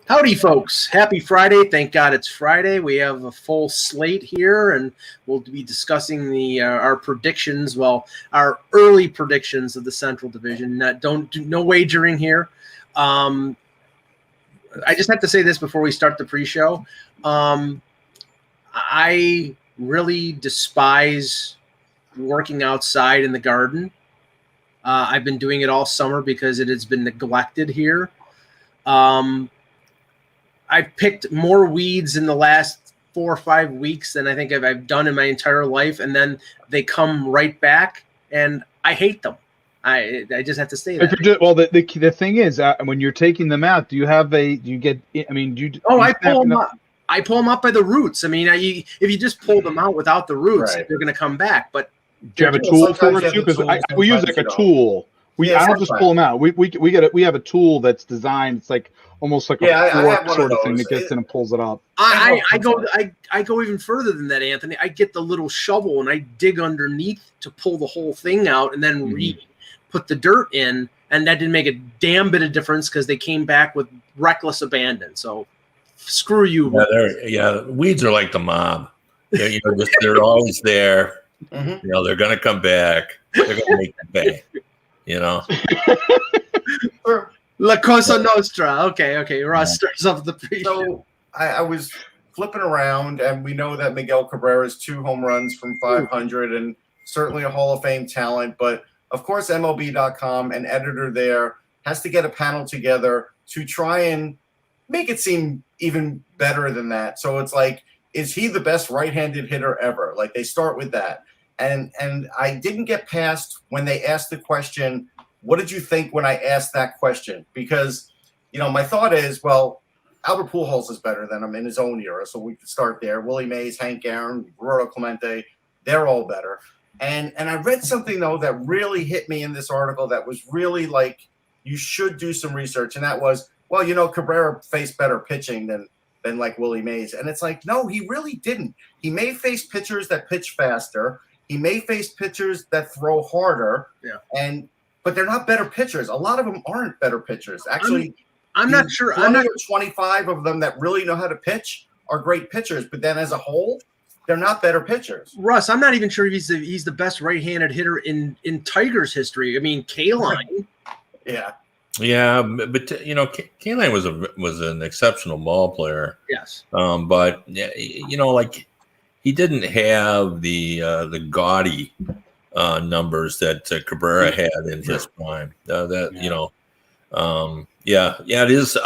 Howdy, folks. Happy Friday. Thank God it's Friday. We have a full slate here, and we'll be discussing our predictions, our early predictions of the Central Division. No wagering here. I just have to say this before we start the pre-show. I really despise working outside in the garden. I've been doing it all summer because it has been neglected here. I've picked more weeds in the last 4 or 5 weeks than I think I've done in my entire life, and then they come right back, and I hate them. I just have to say that. The thing is, when you're taking them out, I pull them up. I pull them up by the roots. I mean, if you just pull them out without the roots, they're going to come back. But do you have a tool for it too? Because we use like a tool. I don't just pull them out. We have a tool that's designed. It's like almost like a fork sort of thing that gets in and pulls it up. I go even further than that, Anthony. I get the little shovel and I dig underneath to pull the whole thing out, and then put the dirt in, and that didn't make a damn bit of difference because they came back with reckless abandon. So screw you. Weeds are like the mob. They're always there. Mm-hmm. They're going to come back. They're going to make the bank. La Cosa Nostra. Okay. Ross starts off the pre-show. So I was flipping around, and we know that Miguel Cabrera is 2 home runs from 500 and certainly a Hall of Fame talent. But, of course, MLB.com, an editor there, has to get a panel together to try and make it seem even better than that. So it's like, is he the best right-handed hitter ever? Like, they start with that. And I didn't get past when they asked the question, what did you think when I asked that question? Because, my thought is, well, Albert Pujols is better than him in his own era, so we could start there. Willie Mays, Hank Aaron, Roberto Clemente, they're all better. And I read something, though, that really hit me in this article that was really like, you should do some research. And that was, well, Cabrera faced better pitching than like Willie Mays. And it's like, no, he really didn't. He may face pitchers that pitch faster. He may face pitchers that throw harder. Yeah. But they're not better pitchers. A lot of them aren't better pitchers. Actually, I'm not sure. 25 of them that really know how to pitch are great pitchers. But then as a whole, they're not better pitchers. Russ, I'm not even sure if he's the best right-handed hitter in Tigers history. I mean, Kaline. Yeah. Yeah, but Kaline was an exceptional ball player. Yes. But he didn't have the gaudy numbers that Cabrera had in his prime. It is.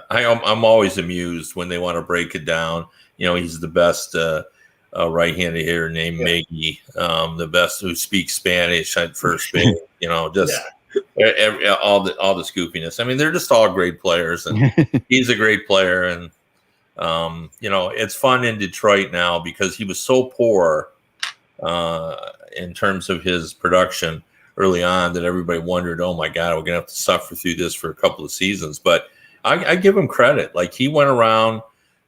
I'm always amused when they want to break it down. He's the best right-handed hitter named Miggy, the best who speaks Spanish at first base. All the scoofiness. I mean, they're just all great players, and he's a great player. And it's fun in Detroit now because he was so poor in terms of his production early on that everybody wondered, oh my God, we're gonna have to suffer through this for a couple of seasons. But I give him credit. Like, he went around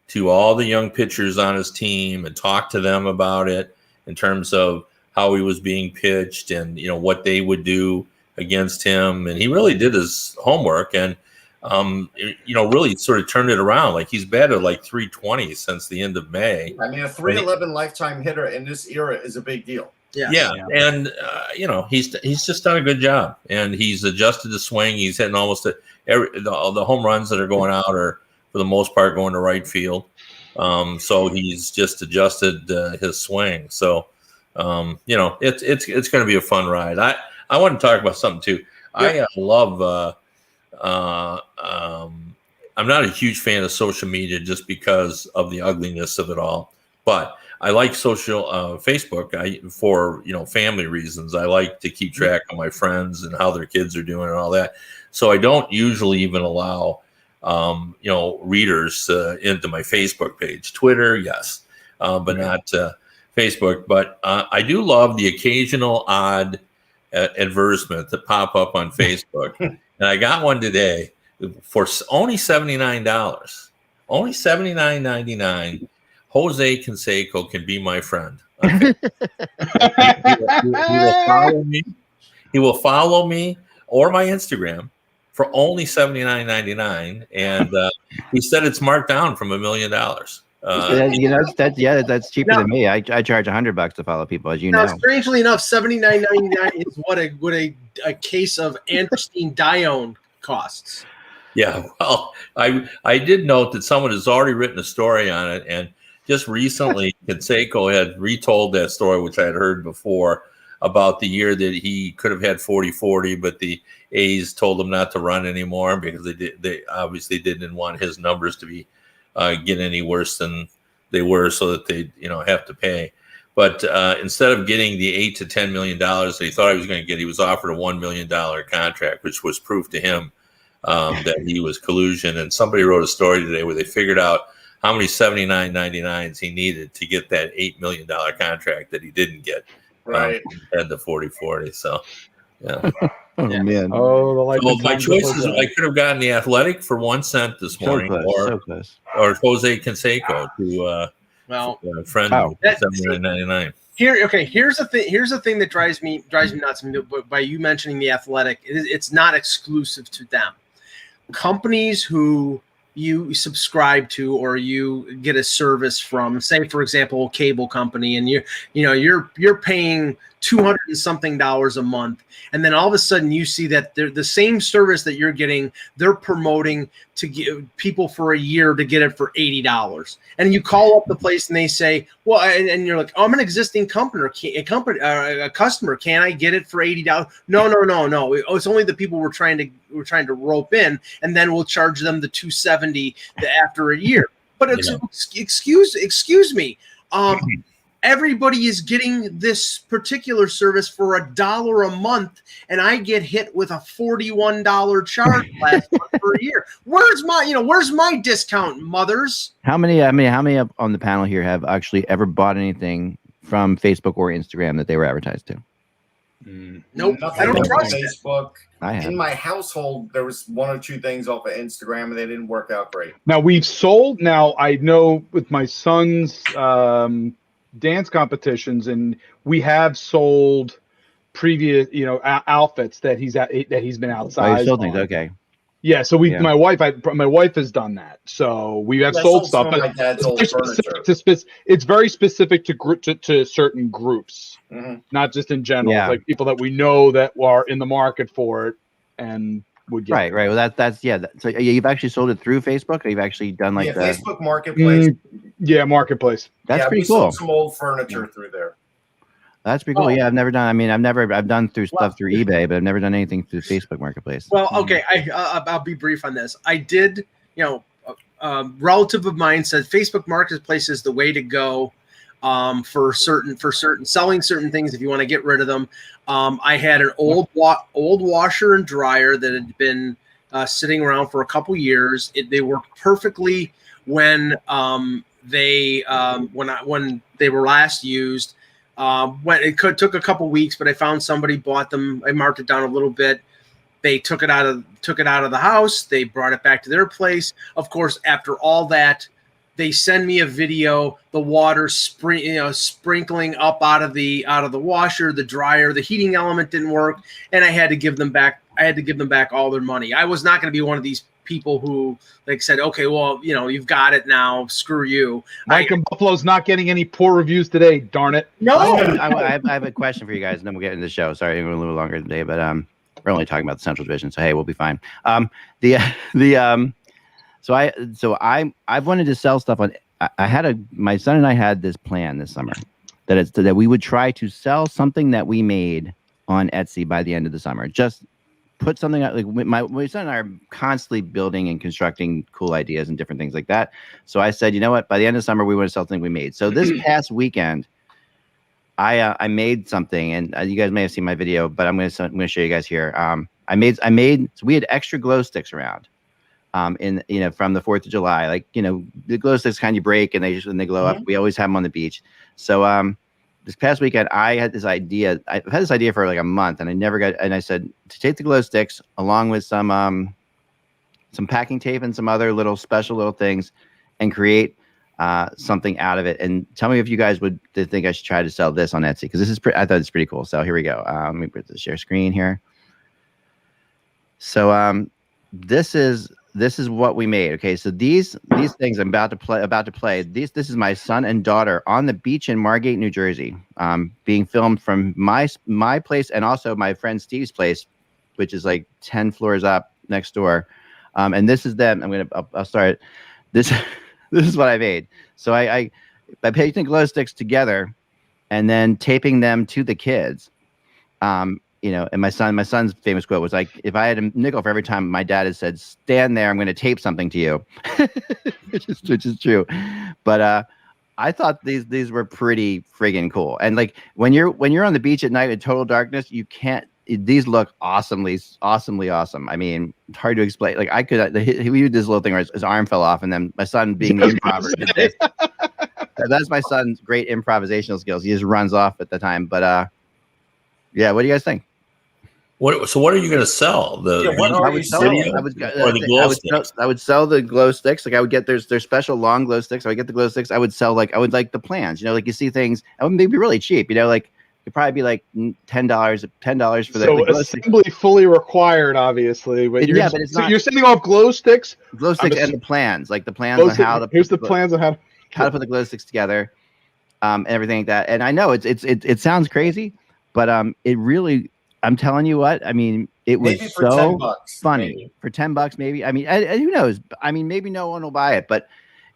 to all the young pitchers on his team and talked to them about it in terms of how he was being pitched and what they would do against him. And he really did his homework and really sort of turned it around. Like, he's batted like 320 since the end of May. I mean, a 311 lifetime hitter in this era is a big deal. Yeah. And he's just done a good job, and he's adjusted the swing. He's hitting almost the home runs that are going out are for the most part going to right field. So he's just adjusted his swing. So it's going to be a fun ride. I want to talk about something too. Yeah. I love. I'm not a huge fan of social media just because of the ugliness of it all, but I like Facebook for family reasons. I like to keep track of my friends and how their kids are doing and all that. So I don't usually even allow readers into my Facebook page. Twitter, yes, but not Facebook. But I do love the occasional odd advertisement that pop up on Facebook. And I got one today for only $79. Only $79.99. Jose Canseco can be my friend. Okay. He will follow me or my Instagram, for only $79.99, and he said it's marked down from $1 million. That's cheaper than me. I charge $100 to follow people, as you know. Strangely enough, $79.99 is what a case of anthracene dione costs. Yeah, well, I did note that someone has already written a story on it, and just recently, Canseco had retold that story, which I had heard before, about the year that he could have had 40-40, but the A's told him not to run anymore because they obviously didn't want his numbers to be get any worse than they were, so that they have to pay. But instead of getting the $8 to $10 million that he thought he was going to get, he was offered a $1 million contract, which was proof to him that he was collusion. And somebody wrote a story today where they figured out how many $79.99s he needed to get that $8 million contract that he didn't get. Right. Had the 40-40. So, yeah. Oh, man. Oh, so my choices, I could have gotten the Athletic for 1 cent this morning, or Jose Canseco to friend $79.99. Here's the thing that drives me nuts. By you mentioning the Athletic, it's not exclusive to them. Companies who you subscribe to or you get a service from, say for example, a cable company, and you're paying $200 and something a month, and then all of a sudden you see that the same service that you're getting, they're promoting to give people for a year to get it for $80, and you call up the place and they say, well, and you're like, oh, I'm an existing a customer, can I get it for $80? No, it's only the people we're trying to rope in, and then we'll charge them the $270 after a year. But excuse me, everybody is getting this particular service for $1 a month, and I get hit with a $41 charge last month for a year. Where's my discount, mothers? How many on the panel here have actually ever bought anything from Facebook or Instagram that they were advertised to? Nope. I don't trust Facebook. In my household, there was 1 or 2 things off of Instagram, and they didn't work out great. Now we've sold. Now I know with my son's dance competitions, and we have sold previous outfits that he's been outside. Oh, you sold things, okay. Yeah, so my wife has done that. So we have sold stuff, but it's very specific to certain groups, not just in general. Yeah. Like people that we know that are in the market for it and would get right. Well, that's So you've actually sold it through Facebook, or you've actually done like Facebook Marketplace. Marketplace. That's pretty cool. Sold some old furniture through there. That's pretty cool. Yeah, I've never done. I've done stuff through eBay, but I've never done anything through Facebook Marketplace. Well, okay, I'll be brief on this. I did, relative of mine said Facebook Marketplace is the way to go for selling certain things if you want to get rid of them. I had an old washer and dryer that had been sitting around for a couple years. They worked perfectly when they were last used. When it took a couple weeks, but I found somebody bought them. I marked it down a little bit. They took it out of the house. They brought it back to their place. Of course, after all that, they send me a video. The water sprinkling up out of the washer, the dryer. The heating element didn't work, and I had to give them back. All their money. I was not going to be one of these people who said, okay, well, you've got it now. Screw you. Mike and Buffalo's not getting any poor reviews today. Darn it. No. I have a question for you guys, and then we'll get into the show. Sorry, we're a little longer today, but we're only talking about the Central Division, so hey, we'll be fine. So I've wanted to sell stuff on. My son and I had this plan this summer that we would try to sell something that we made on Etsy by the end of the summer. Just put something out. Like my son and I are constantly building and constructing cool ideas and different things like that. So I said, you know what? By the end of summer, we want to sell something we made. So this past weekend, I made something, and you guys may have seen my video, but I'm going to show you guys here. I made. So we had extra glow sticks around, from the 4th of July. The glow sticks kind of break and they glow up. We always have them on the beach. So this past weekend, I had this idea. I've had this idea for like a month, and I said to take the glow sticks along with some packing tape and some other special little things, and create something out of it. And tell me if you guys would think I should try to sell this on Etsy, because I thought it's pretty cool. So here we go. Let me put the share screen here. So this is what we made. Okay, so these things I'm about to play. This is my son and daughter on the beach in Margate, New Jersey, being filmed from my place and also my friend Steve's place, which is like 10 floors up next door. And this is them. I'll start. This is what I made. So I painted glow sticks together and then taping them to the kids. And my son's famous quote was like, if I had a nickel for every time my dad had said, stand there, I'm going to tape something to you, which is true. But I thought these were pretty friggin' cool. And like when you're on the beach at night in total darkness, these look awesomely awesome. I mean, it's hard to explain. Like he did this little thing where his arm fell off, and then my son, being the improviser, did this. That's my son's great improvisational skills. He just runs off at the time. But yeah, what do you guys think? So what are you going to sell? I would sell the glow sticks. Like I would get there's special long glow sticks. I would get the glow sticks. I would like the plans. Like you see things. They'd be really cheap. Like it'd probably be like $10 for the glow assembly sticks. Fully required, obviously. But but it's not. You're sending off glow sticks. And the plans, like the plans on how to. Here's the plans on how to put the glow sticks together, and everything like that. And I know it sounds crazy, but it really. I'm telling you what. I mean, it was so funny. Maybe. For $10, maybe. I mean, who knows? I mean, maybe no one will buy it, but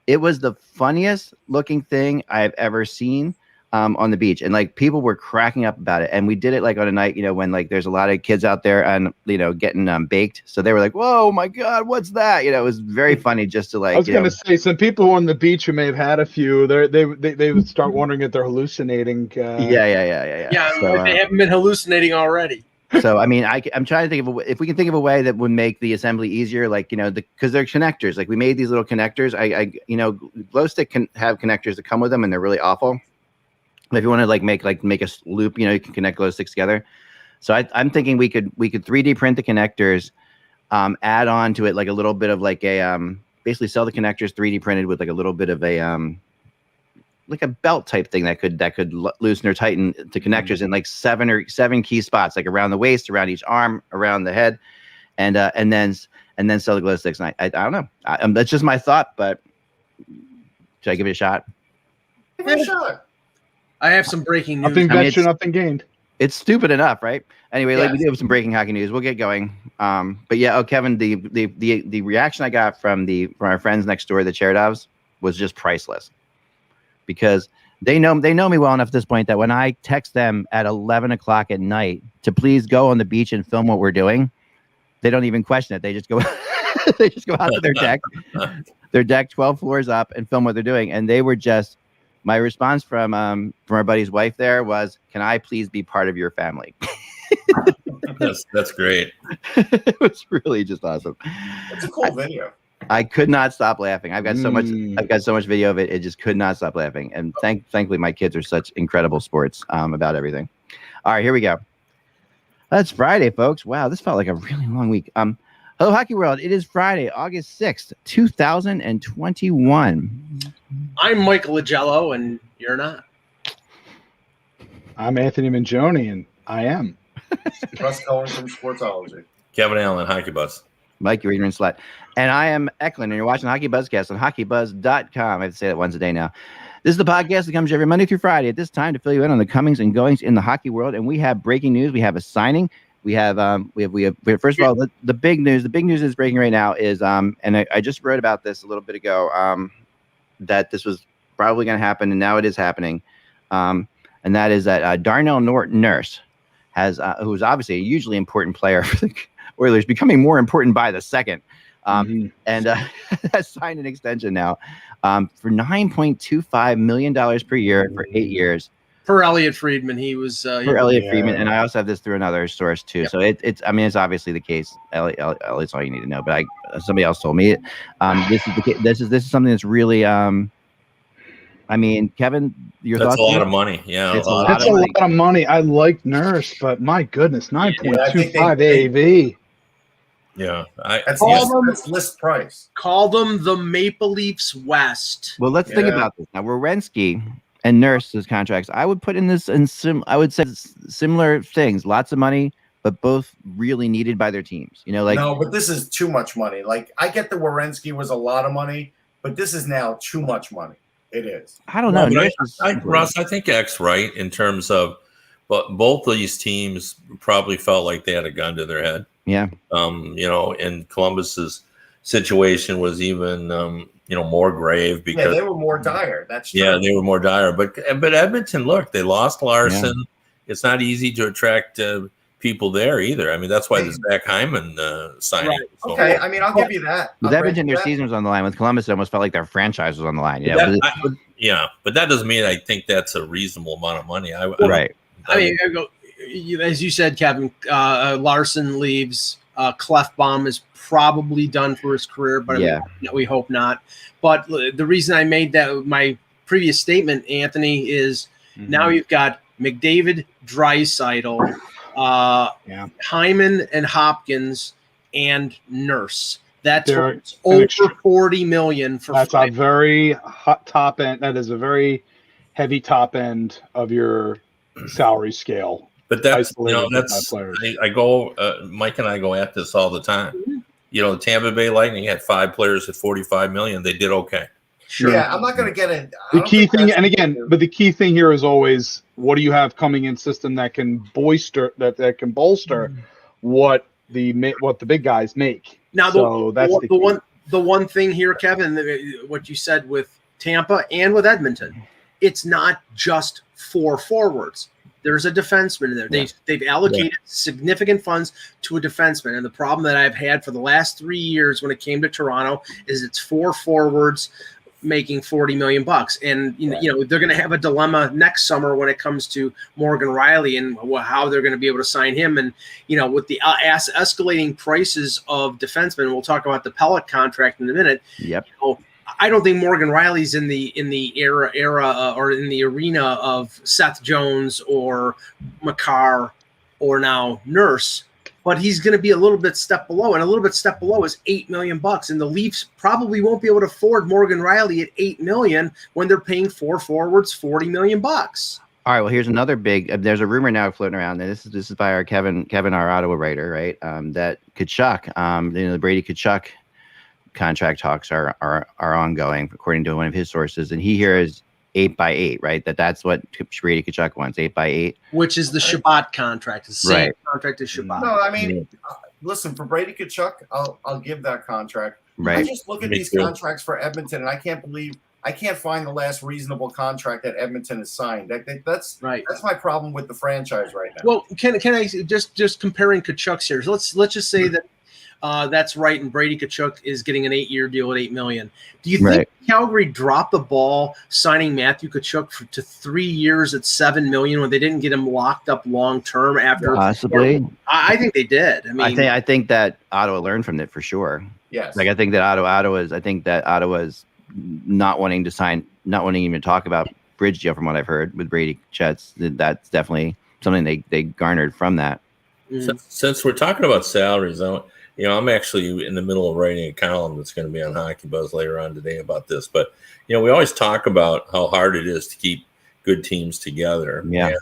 it was the funniest looking thing I've ever seen on the beach, and like people were cracking up about it. And we did it like on a night, when like there's a lot of kids out there and getting baked, so they were like, "Whoa, my God, what's that?" It was very funny just to like. I was going to say, some people on the beach who may have had a few, they would start wondering if they're hallucinating. Yeah, so, they haven't been hallucinating already. So I mean, I'm trying to think of if we can think of a way that would make the assembly easier, like because they're connectors. Like we made these little connectors. Glow stick can have connectors that come with them, and they're really awful. If you want to make a loop, you can connect glow sticks together. So I'm thinking we could 3D print the connectors, add on to it like a little bit of like a basically sell the connectors 3D printed with like a little bit of a like a belt type thing that could loosen or tighten the connectors in like seven key spots, like around the waist, around each arm, around the head, and then sell the glow sticks. And I don't know. That's just my thought, but should I give it a shot? Give it a shot. I have some breaking news. Nothing ventured, nothing gained. It's stupid enough, right? Anyway, like we do have some breaking hockey news. We'll get going. But yeah, Kevin, the reaction I got from our friends next door, the Cherdovs, was just priceless. Because they know me well enough at this point that when I text them at 11 o'clock at night to please go on the beach and film what we're doing, they don't even question it. They just go they just go out to their deck 12 floors up and film what they're doing. And they were just. My response from our buddy's wife there was, "Can I please be part of your family?" That's great. It was really just awesome. It's a cool video. I could not stop laughing. I've got so much video of it. It just could not stop laughing. And thankfully, my kids are such incredible sports about everything. All right, here we go. That's Friday, folks. Wow, this felt like a really long week. Hello, Hockey World. It is Friday, August 6th, 2021. I'm Michael Agello, and you're not. I'm Anthony Mangione, and I am. Russ Cohen from Sportsology. Kevin Allen, Hockey Buzz. Mike, you're in Slut. And I am Eklund, and you're watching Hockey Buzzcast on HockeyBuzz.com. I have to say that once a day now. This is the podcast that comes every Monday through Friday at this time to fill you in on the comings and goings in the hockey world. And we have breaking news. We have a signing. We have first of all the big news. The big news that's breaking right now is and I just wrote about this a little bit ago that this was probably going to happen, and now it is happening. And that is that Darnell Nurse who is obviously a hugely important player for the Oilers, becoming more important by the second, and has signed an extension now for $9.25 million per year for 8 years. For Elliot Friedman, he was for Elliot Friedman, and I also have this through another source too. Yep. So it's obviously the case. Elliot's all you need to know, but somebody else told me it. This is something that's really Kevin, your thoughts? That's a lot of money. Yeah, that's a lot of money. I like Nurse, but my goodness, 9.25 AAV. Yeah, that's list price. Call them the Maple Leafs West. Well, let's think about this now. Werenski and Nurse's contracts, I would put in this I would say similar things. Lots of money, but both really needed by their teams. You know, like no, but this is too much money. Like I get the Werenski was a lot of money, but this is now too much money. It is. I don't know. Russ, I think X right in terms of, but both of these teams probably felt like they had a gun to their head. Yeah. And Columbus's situation was even more grave because they were more dire. That's true. Yeah, they were more dire. But Edmonton, look, they lost Larson. Yeah. It's not easy to attract people there either. I mean, that's why the Zach Hyman signing. Right. Okay, I mean, I'll give you that. With Edmonton, their season was on the line. With Columbus, it almost felt like their franchise was on the line. But that doesn't mean I think that's a reasonable amount of money. Right. As you said, Kevin, Larson leaves. Clefbaum is probably done for his career, but we hope not. But the reason I made that my previous statement, Anthony, is now you've got McDavid, Draisaitl, Hyman and Hopkins, and Nurse. That's over $40 million for. That's a very hot top end. That is a very heavy top end of your salary scale. But that's I go. Mike and I go at this all the time. The Tampa Bay Lightning had 5 players at $45 million. They did okay. Sure. Yeah, I'm not going to get in. The key thing, and again, but the key thing here is always what do you have coming in system that can bolster what the big guys make. Now, the one thing here, Kevin, what you said with Tampa and with Edmonton, it's not just 4 forwards. There's a defenseman in there. They've allocated significant funds to a defenseman. And the problem that I've had for the last 3 years when it came to Toronto is it's 4 forwards making $40 million. And, they're going to have a dilemma next summer when it comes to Morgan Riley and how they're going to be able to sign him. And, with the escalating prices of defensemen, we'll talk about the Pellet contract in a minute. Yep. I don't think Morgan Riley's in the era or in the arena of Seth Jones or Makar or now Nurse, but he's going to be a little bit step below, and a little bit step below is $8 million. And the Leafs probably won't be able to afford Morgan Riley at $8 million when they're paying 4 forwards $40 million. All right. Well, here's another big. There's a rumor now floating around, and this is by our Kevin, our Ottawa writer, right? That Tkachuk, the Brady Tkachuk contract talks are ongoing, according to one of his sources, and he hears 8x8, right? That's what Brady Tkachuk wants, 8x8, which is the Shabbat contract. The same contract as Shabbat. No, I mean, listen, for Brady Tkachuk, I'll give that contract. Right. I just look at these contracts for Edmonton, and I can't find the last reasonable contract that Edmonton has signed. That's right. That's my problem with the franchise right now. Well, can I just comparing Tkachuk's here? So let's just say that. That's right, and Brady Tkachuk is getting an 8-year deal at $8 million. Do you think Calgary dropped the ball signing Matthew Tkachuk to 3 years at $7 million when they didn't get him locked up long term after? Possibly. I think they did. I think that Ottawa learned from it for sure. Yes. I think that Ottawa's not wanting to sign, not wanting to even talk about bridge deal from what I've heard with Brady Tkachuk. That's definitely something they garnered from that. Since we're talking about salaries, I'm actually in the middle of writing a column that's going to be on Hockey Buzz later on today about this. But, we always talk about how hard it is to keep good teams together. Yeah.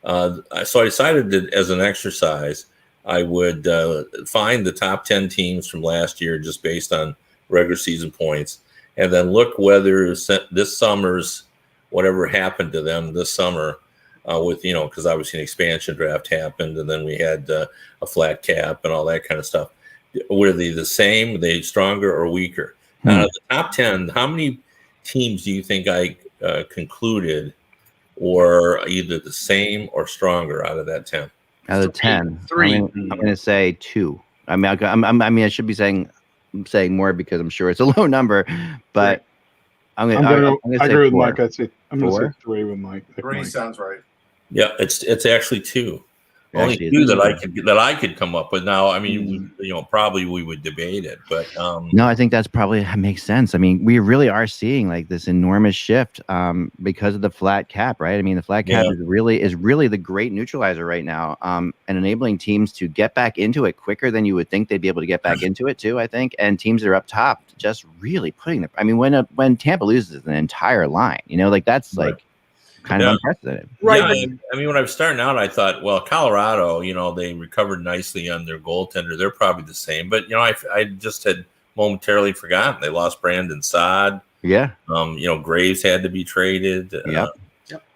And, so I decided that as an exercise, I would find the top 10 teams from last year just based on regular season points, and then look whether this summer's whatever happened to them this summer because obviously an expansion draft happened, and then we had a flat cap and all that kind of stuff. Were they the same? Were they stronger or weaker? Out of the top 10, how many teams do you think I concluded were either the same or stronger out of that 10? Out of 10, 3. I'm going to say 2. I should be saying more because I'm sure it's a low number, but I agree with Mike. I'm going to say 3 with Mike. 3 sounds right. Yeah, it's actually 2. Only 2 that I could come up with. Now, probably we would debate it, but no, I think that makes sense. We really are seeing like this enormous shift because of the flat cap, right? The flat cap is really the great neutralizer right now, and enabling teams to get back into it quicker than you would think they'd be able to get back into it too. I think, and teams that are up top just really putting when Tampa loses an entire line, that's like. kind of unprecedented. Right. Yeah, I mean, when I was starting out, I thought, well, Colorado, they recovered nicely on their goaltender. They're probably the same. But, I just had momentarily forgotten. They lost Brandon Saad. Yeah. Graves had to be traded. Yep.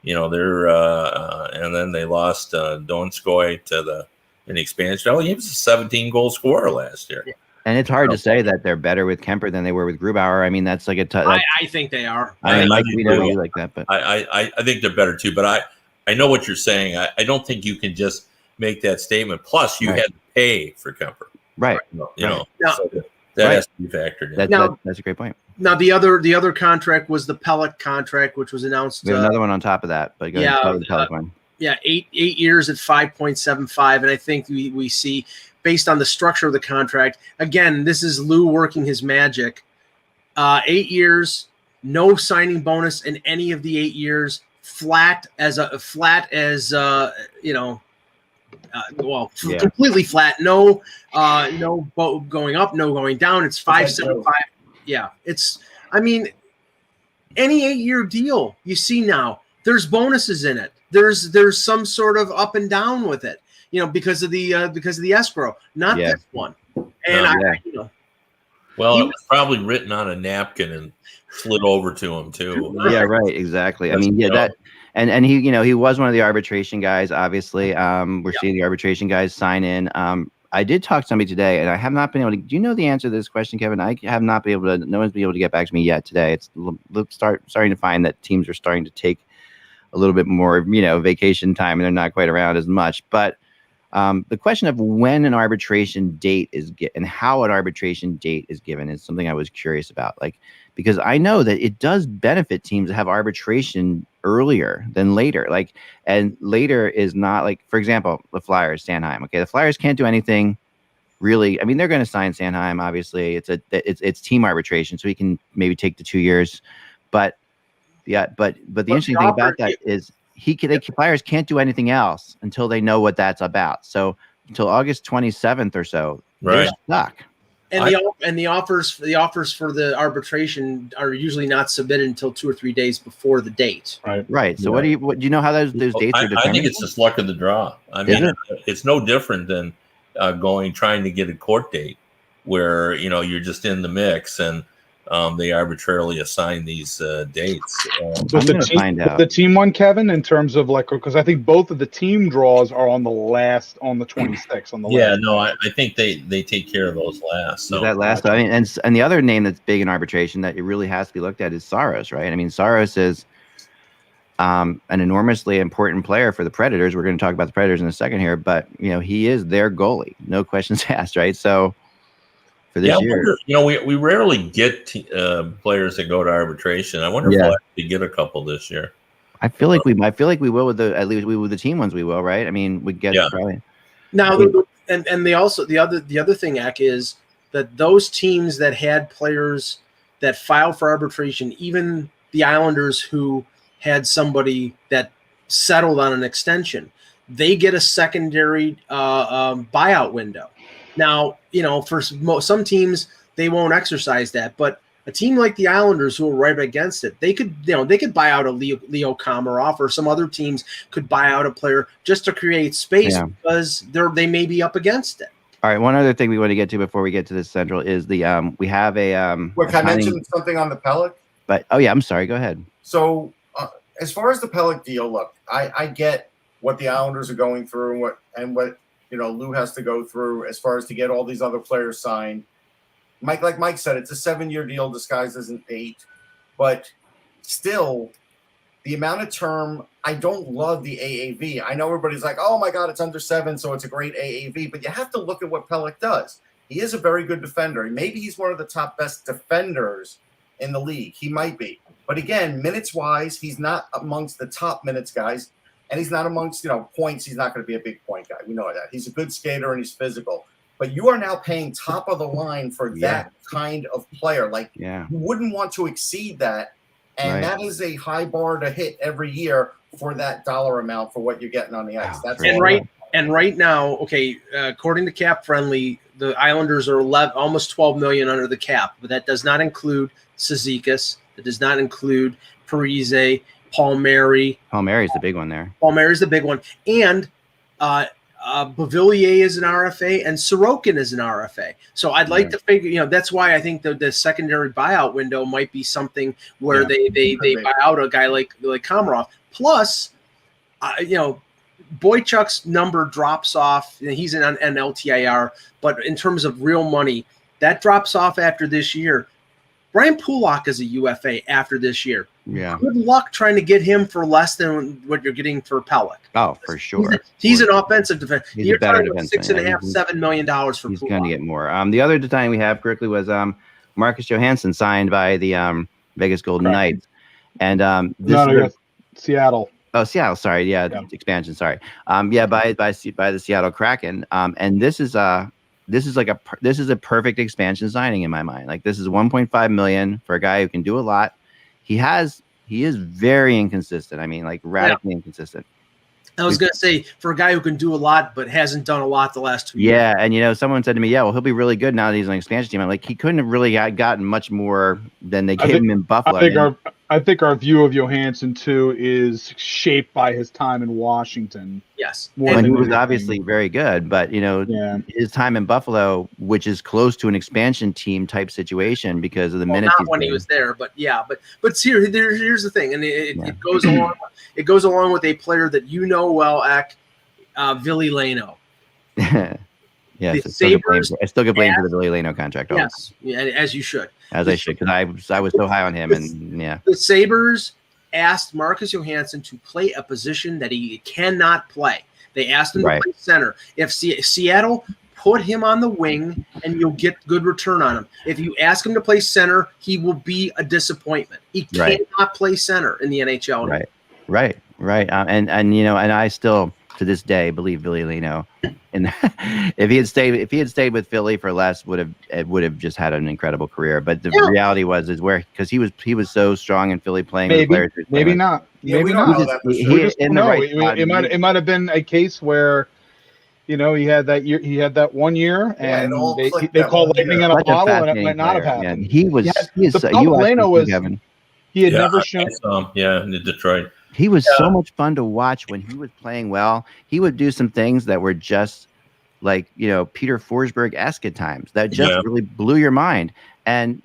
They're and then they lost Donskoy in the expansion. Oh, he was a 17-goal scorer last year. And it's hard to say that they're better with Kemper than they were with Grubauer. I mean, that's like I think they are. I mean, Mike, we know you like that, but I think they're better too. But I know what you're saying. I don't think you can just make that statement. Plus, you had to pay for Kemper. Right. So that has to be factored in. That's a great point. Now the other contract was the Pelech contract, which was announced. We have another one on top of that, but go ahead and tell the Pelech one. Yeah, 8 years at 5.75, and I think we see, based on the structure of the contract, again, this is Lou working his magic. 8 years, no signing bonus in any of the 8 years, completely flat. No going up, no going down. It's 5.75. Yeah, any 8-year deal you see now, there's bonuses in it. There's some sort of up and down with it, because of the escrow. Not this one. And well, it was probably written on a napkin and slid over to him too. Yeah, right, exactly. I mean, that, and he was one of the arbitration guys. Obviously, we're seeing the arbitration guys sign in. I did talk to somebody today, and I have not been able to. Do you know the answer to this question, Kevin? I have not been able to. No one's been able to get back to me yet today. It's starting to find that teams are starting to take a little bit more, vacation time, and they're not quite around as much. But the question of when an arbitration date is and how an arbitration date is given is something I was curious about. Because I know that it does benefit teams to have arbitration earlier than later. And later is not for example, the Flyers, Sanheim. Okay, the Flyers can't do anything really. I mean, they're going to sign Sanheim. Obviously, it's team arbitration, so he can maybe take the 2 years. But the interesting thing about that is Flyers can't do anything else until they know what that's about. So until August 27th or so, they're stuck. And the offers for the arbitration are usually not submitted until 2 or 3 days before the date. Right. So do you know how those dates are determined? I think it's just luck of the draw. I mean, it's no different than trying to get a court date where you're just in the mix and they arbitrarily assign these dates. The team one, Kevin, in terms of because I think both of the team draws are on the 26th. On the last. No, I think they take care of those last. So that last, I mean, and the other name that's big in arbitration that it really has to be looked at is Saros, right? I mean, Saros is an enormously important player for the Predators. We're going to talk about the Predators in a second here, but he is their goalie, no questions asked, right? So. For this year, we rarely get players that go to arbitration. I wonder if we'll actually get a couple this year. I feel like we will with the team ones. We will, right? I mean, we get probably now. And they also the other thing, Ak, is that those teams that had players that filed for arbitration, even the Islanders who had somebody that settled on an extension, they get a secondary buyout window. Now, for some teams, they won't exercise that, but a team like the Islanders who are right against it, they could buy out a Leo Komarov, or some other teams could buy out a player just to create space because they may be up against it. All right. One other thing we want to get to before we get to this central is we have a Wait, can I mention something on the Pelech? But I'm sorry. Go ahead. So as far as the Pelech deal, look, I get what the Islanders are going through and what Lou has to go through as far as to get all these other players signed. Like Mike said, it's a 7-year deal disguised as an 8, but still, the amount of term, I don't love the AAV. I know everybody's like, oh my God, it's under 7, so it's a great AAV, but you have to look at what Pelech does. He is a very good defender. Maybe he's one of the top best defenders in the league. He might be. But again, minutes-wise, he's not amongst the top minutes guys. And he's not amongst, points. He's not going to be a big point guy. We know that. He's a good skater and he's physical. But you are now paying top of the line for that kind of player. You wouldn't want to exceed that. And that is a high bar to hit every year for that dollar amount for what you're getting on the ice. Right now, according to Cap Friendly, the Islanders are almost $12 million under the cap. But that does not include Cizikas. It does not include Parise, Palmieri. Palmieri's the big one there. Palmieri's the big one. And Beauvillier is an RFA and Sorokin is an RFA. So I'd like to figure, that's why I think the secondary buyout window might be something where they buy out a guy like Komarov. Plus, Boychuk's number drops off. He's an LTIR, but in terms of real money, that drops off after this year. Brian Pulak is a UFA after this year. Yeah. Good luck trying to get him for less than what you're getting for Pellick. Oh, for sure. He's an offensive defense. You're talking about $6.5, $7 million for Pulak. He's going to get more. The other design we have quickly was Marcus Johansson signed by the Vegas Golden Knights. And Seattle. Oh, Seattle. Sorry. Yeah. Expansion. Sorry. By the Seattle Kraken. And this is a perfect expansion signing in my mind. Like, this is $1.5 million for a guy who can do a lot. He is very inconsistent. I mean, like, radically inconsistent. I was going to say, for a guy who can do a lot but hasn't done a lot the last 2 years. Yeah, and someone said to me, well, he'll be really good now that he's on an expansion team. I'm like, he couldn't have really gotten much more than they gave him in Buffalo. I think our view of Johansson too is shaped by his time in Washington. Yes, and he was obviously very good, but his time in Buffalo, which is close to an expansion team type situation because of the minutes. Not when he was there, but here's the thing, and it goes along. It goes along with a player that well, Eck, Ville Leno. Yes, I still get blamed for the Ville Leno contract. Yes, as you should. As I should, because I was so high on him, the Sabres asked Marcus Johansson to play a position that he cannot play. They asked him to play center. If Seattle put him on the wing, and you'll get good return on him. If you ask him to play center, he will be a disappointment. He cannot play center in the NHL. Right. And I still, to this day, believe Ville Leno. And if he had stayed with Philly for less, would have just had an incredible career. But the reality because he was so strong in Philly playing with the players. Maybe not. Maybe not. It might have been a case where he had that year. He had that 1 year, and they called lightning in a bottle, and it might not have happened. He was. Leno was. He had never shown. In Detroit. He was so much fun to watch when he was playing well. He would do some things that were just like, Peter Forsberg-esque at times that just really blew your mind. And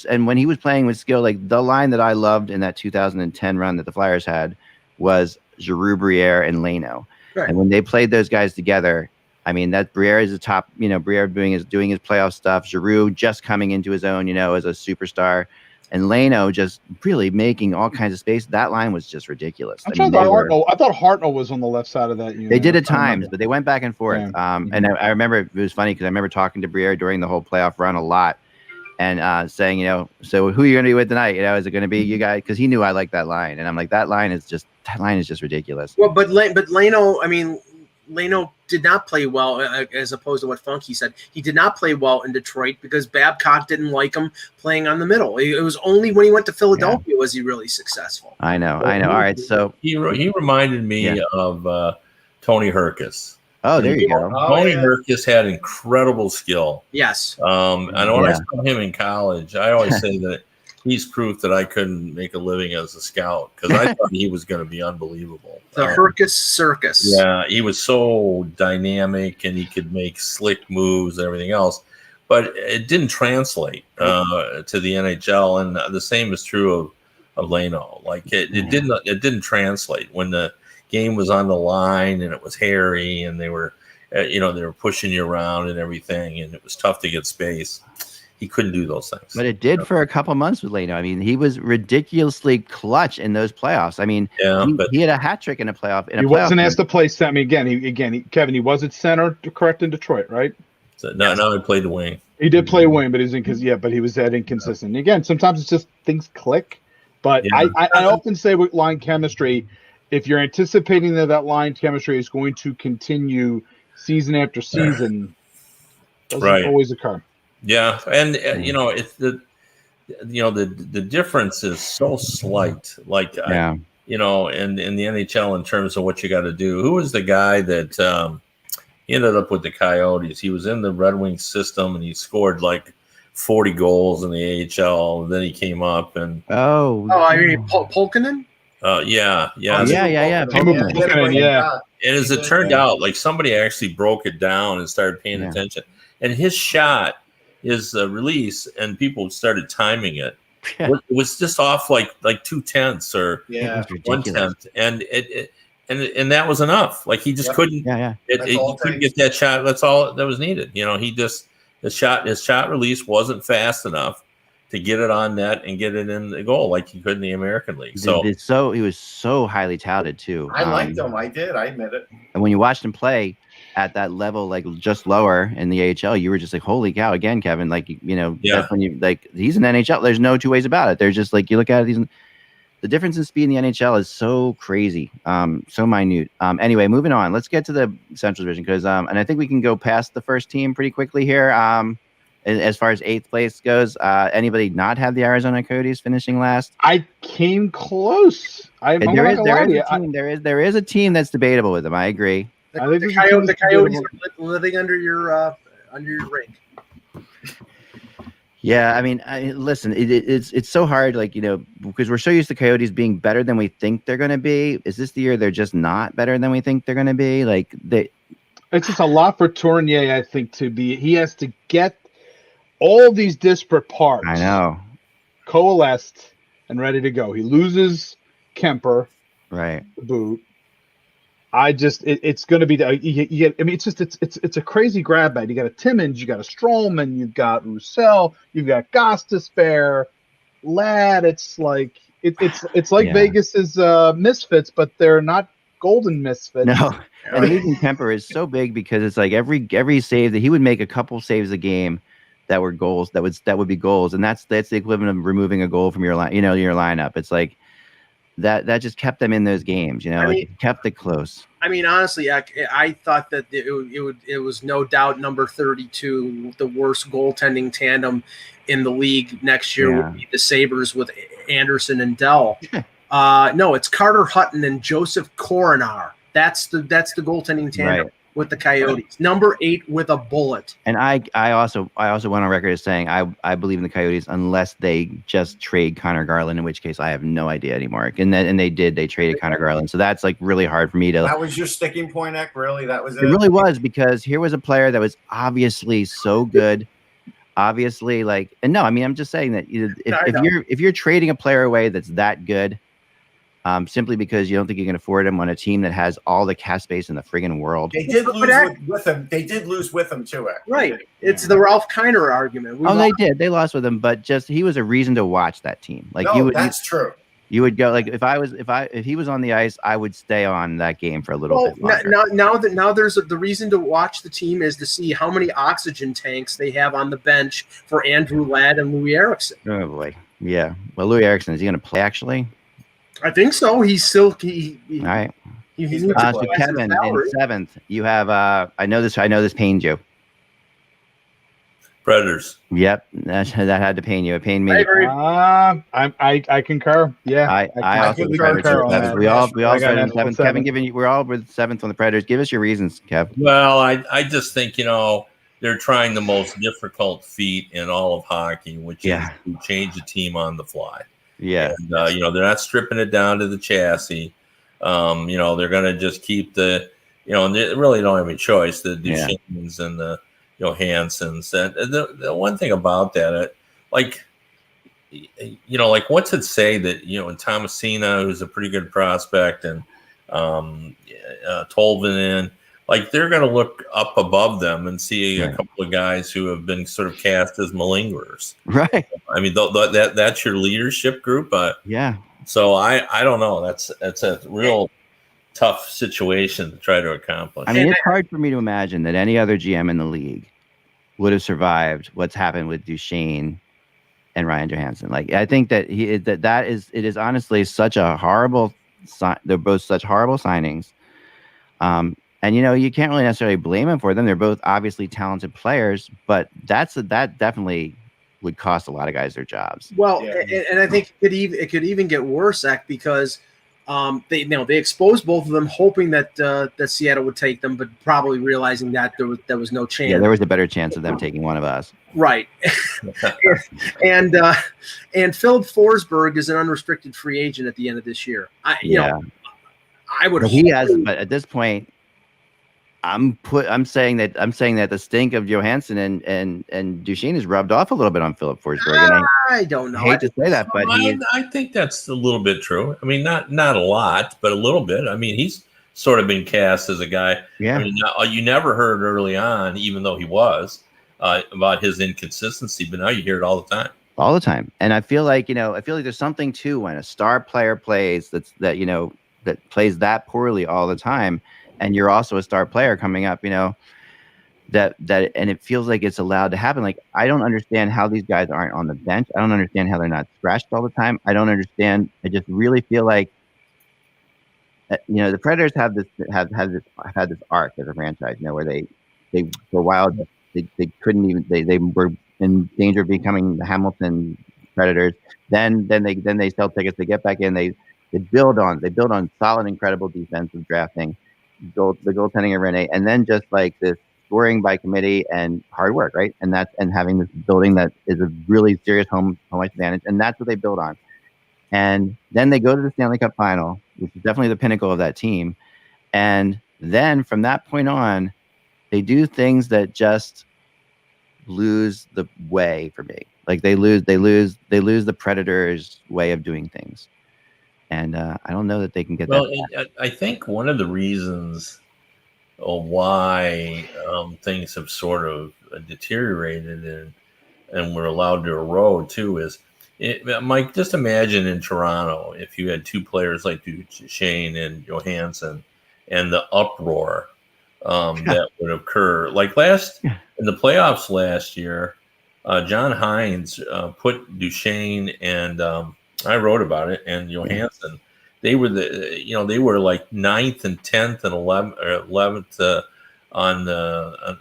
and when he was playing with skill, like the line that I loved in that 2010 run that the Flyers had was Giroux, Briere, and Leno. Right. And when they played those guys together, I mean, that Briere is the top, Briere doing his playoff stuff, Giroux just coming into his own, as a superstar. And Leno just really making all kinds of space. That line was just ridiculous. I thought Hartnell was on the left side of that unit. They did at times, but they went back and forth. Yeah. And I remember it was funny because I remember talking to Briere during the whole playoff run a lot and saying, so who are you going to be with tonight? Is it going to be you guys? Because he knew I liked that line. And I'm like, that line is just ridiculous. Well, but Leno, Leno did not play well, as opposed to what Funky said. He did not play well in Detroit because Babcock didn't like him playing on the middle. It was only when he went to Philadelphia was he really successful. I know. All right, so he reminded me of Tony Herkus. Oh, there you go. Tony Herkus had incredible skill. Yes. And when I saw him in college, I always say that he's proof that I couldn't make a living as a scout because I thought he was going to be unbelievable. The Herkus circus. Yeah, he was so dynamic and he could make slick moves and everything else, but it didn't translate to the NHL. And the same is true of Leno. Like it didn't translate when the game was on the line and it was hairy and they were pushing you around and everything, and it was tough to get space. He couldn't do those things. But it did for a couple months with Leno. I mean, he was ridiculously clutch in those playoffs. I mean, he had a hat trick in a playoff. He wasn't asked to play center. Kevin, he was at center, correct, in Detroit, right? So now he played the wing. He did play wing, but he was that inconsistent. And again, sometimes it's just things click. But I often say with line chemistry, if you're anticipating that line chemistry is going to continue season after season, doesn't always occur. Yeah, and it's the difference is so slight. Like in the NHL in terms of what you got to do. Who was the guy that he ended up with the Coyotes? He was in the Red Wings system and he scored like 40 goals in the AHL. And then he came up and I mean Polkinen. Yeah. Yeah. Timo Pukkanen, yeah. And as it turned out, like somebody actually broke it down and started paying Yeah. attention. And his shot, his release, and people started timing it. Yeah. It was just off like 2/10 or It was ridiculous. 1/10, and that was enough. Like he just couldn't. Yeah. He couldn't get that shot. That's all that was needed. He just his shot release wasn't fast enough to get it on net and get it in the goal like he could in the American League. So he was so highly touted too. I liked him. I did. I admit it. And when you watched him play at that level, like just lower in the AHL, you were just like, holy cow, again, Kevin, like, that's when you like, he's an NHL. There's no two ways about it. There's just like, you look at it, the difference in speed in the NHL is so crazy, so minute. Anyway, moving on, let's get to the Central Division because, and I think we can go past the first team pretty quickly here. As far as 8th place goes, anybody not have the Arizona Coyotes finishing last? I came close. There is a team that's debatable with them. I agree. The Coyotes are living under your ring. Yeah, I mean, listen, it's so hard, like, because we're so used to Coyotes being better than we think they're going to be. Is this the year they're just not better than we think they're going to be? Like it's just a lot for Tournier, I think, to be. He has to get all these disparate parts. I know. Coalesced and ready to go. He loses Kemper, right? The boot. It's going to be it's a crazy grab bag. You got a Timmins, you got a Stroman, you've got Roussel, you've got Goss to spare, Ladd. It's like Vegas's misfits, but they're not golden misfits. No, and losing Kemper is so big because it's like every save that he would make a couple saves a game that were goals. That would be goals, and that's the equivalent of removing a goal from your your lineup. It's like. That just kept them in those games, it kept it close. I mean, honestly, I thought that it was no doubt number 32, the worst goaltending tandem in the league next year would be the Sabres with Anderson and Dell. No, it's Carter Hutton and Joseph Coronar. That's the goaltending tandem. Right. With the Coyotes, number 8 with a bullet. And I also went on record as saying I believe in the Coyotes unless they just trade Connor Garland, in which case I have no idea anymore. And they traded Connor Garland, so that's like really hard for me to. That was your sticking point, Eck. Really, that was it. It really was because here was a player that was obviously so good, obviously I'm just saying that if you're trading a player away that's that good. Simply because you don't think you can afford him on a team that has all the cap space in the friggin' world. They did lose with him. They did lose with him too. Right. It's the Ralph Kiner argument. They did. They lost with him, but just he was a reason to watch that team. Like that's true. You would go like if he was on the ice, I would stay on that game for a little bit longer. Now there's the reason to watch the team is to see how many oxygen tanks they have on the bench for Andrew Ladd and Louis Eriksson. Oh boy, yeah. Well, Louis Eriksson, is he going to play actually? I think so. He's still all right. He's so Kevin, in 7th, you have I know this pained you. Predators. Yep, that had to pain you. It pained me. I agree. I concur. Yeah, I also concur. We all started in 7th. Kevin, we're all with 7th on the Predators. Give us your reasons, Kev. Well, I just think they're trying the most difficult feat in all of hockey, which is to change a team on the fly. Yeah, and, they're not stripping it down to the chassis. They're going to just keep the, and they really don't have any choice. The Duchesnes and the, Hansons. And the one thing about that, like what's it say that and Tomasina, who's a pretty good prospect, and Tolvanen, like they're going to look up above them and see a couple of guys who have been sort of cast as malingerers. Right. I mean, that's your leadership group. Yeah. So I don't know. That's a real tough situation to try to accomplish. I mean, it's hard for me to imagine that any other GM in the league would have survived what's happened with Duchesne and Ryan Johansson. Like, I think that it is honestly such a horrible. They're both such horrible signings. And you can't really necessarily blame them for them. They're both obviously talented players, but that definitely would cost a lot of guys their jobs. Well, and I think it could even get worse, Zach, because They exposed both of them, hoping that that Seattle would take them, but probably realizing that there was no chance. Yeah, there was a better chance of them taking one of us. Right. and Philip Forsberg is an unrestricted free agent at the end of this year. I would. But he has, but at this point, I'm saying that the stink of Johansson and Duchesne has rubbed off a little bit on Philip Forsberg. And I don't know. I hate to say that, but I think that's a little bit true. I mean, not a lot, but a little bit. I mean, he's sort of been cast as a guy. Yeah. I mean, you never heard early on, even though he was, about his inconsistency, but now you hear it all the time. All the time. And I feel like there's something too when a star player plays that plays that poorly all the time, and you're also a star player coming up, that and it feels like it's allowed to happen. Like, I don't understand how these guys aren't on the bench. I don't understand how they're not scratched all the time. I don't understand. I just really feel like the Predators have had this arc as a franchise, where they for a while they couldn't even they were in danger of becoming the Hamilton Predators. Then they sell tickets, they get back in, they build on solid, incredible defensive drafting, the goaltending of Rene, and then just like this scoring by committee and hard work, right? And having this building that is a really serious home ice advantage, and that's what they build on. And then they go to the Stanley Cup final, which is definitely the pinnacle of that team. And then from that point on, they do things that just lose the way for me. Like they lose the Predators' way of doing things. And I don't know that they can get that back. I think one of the reasons why things have sort of deteriorated and were allowed to erode too is, Mike, just imagine in Toronto if you had two players like Duchesne and Johansson and the uproar that would occur. Like in the playoffs last year, John Hines put Duchesne and I wrote about it, and Johansson. They were they were like 9th and 10th and 11th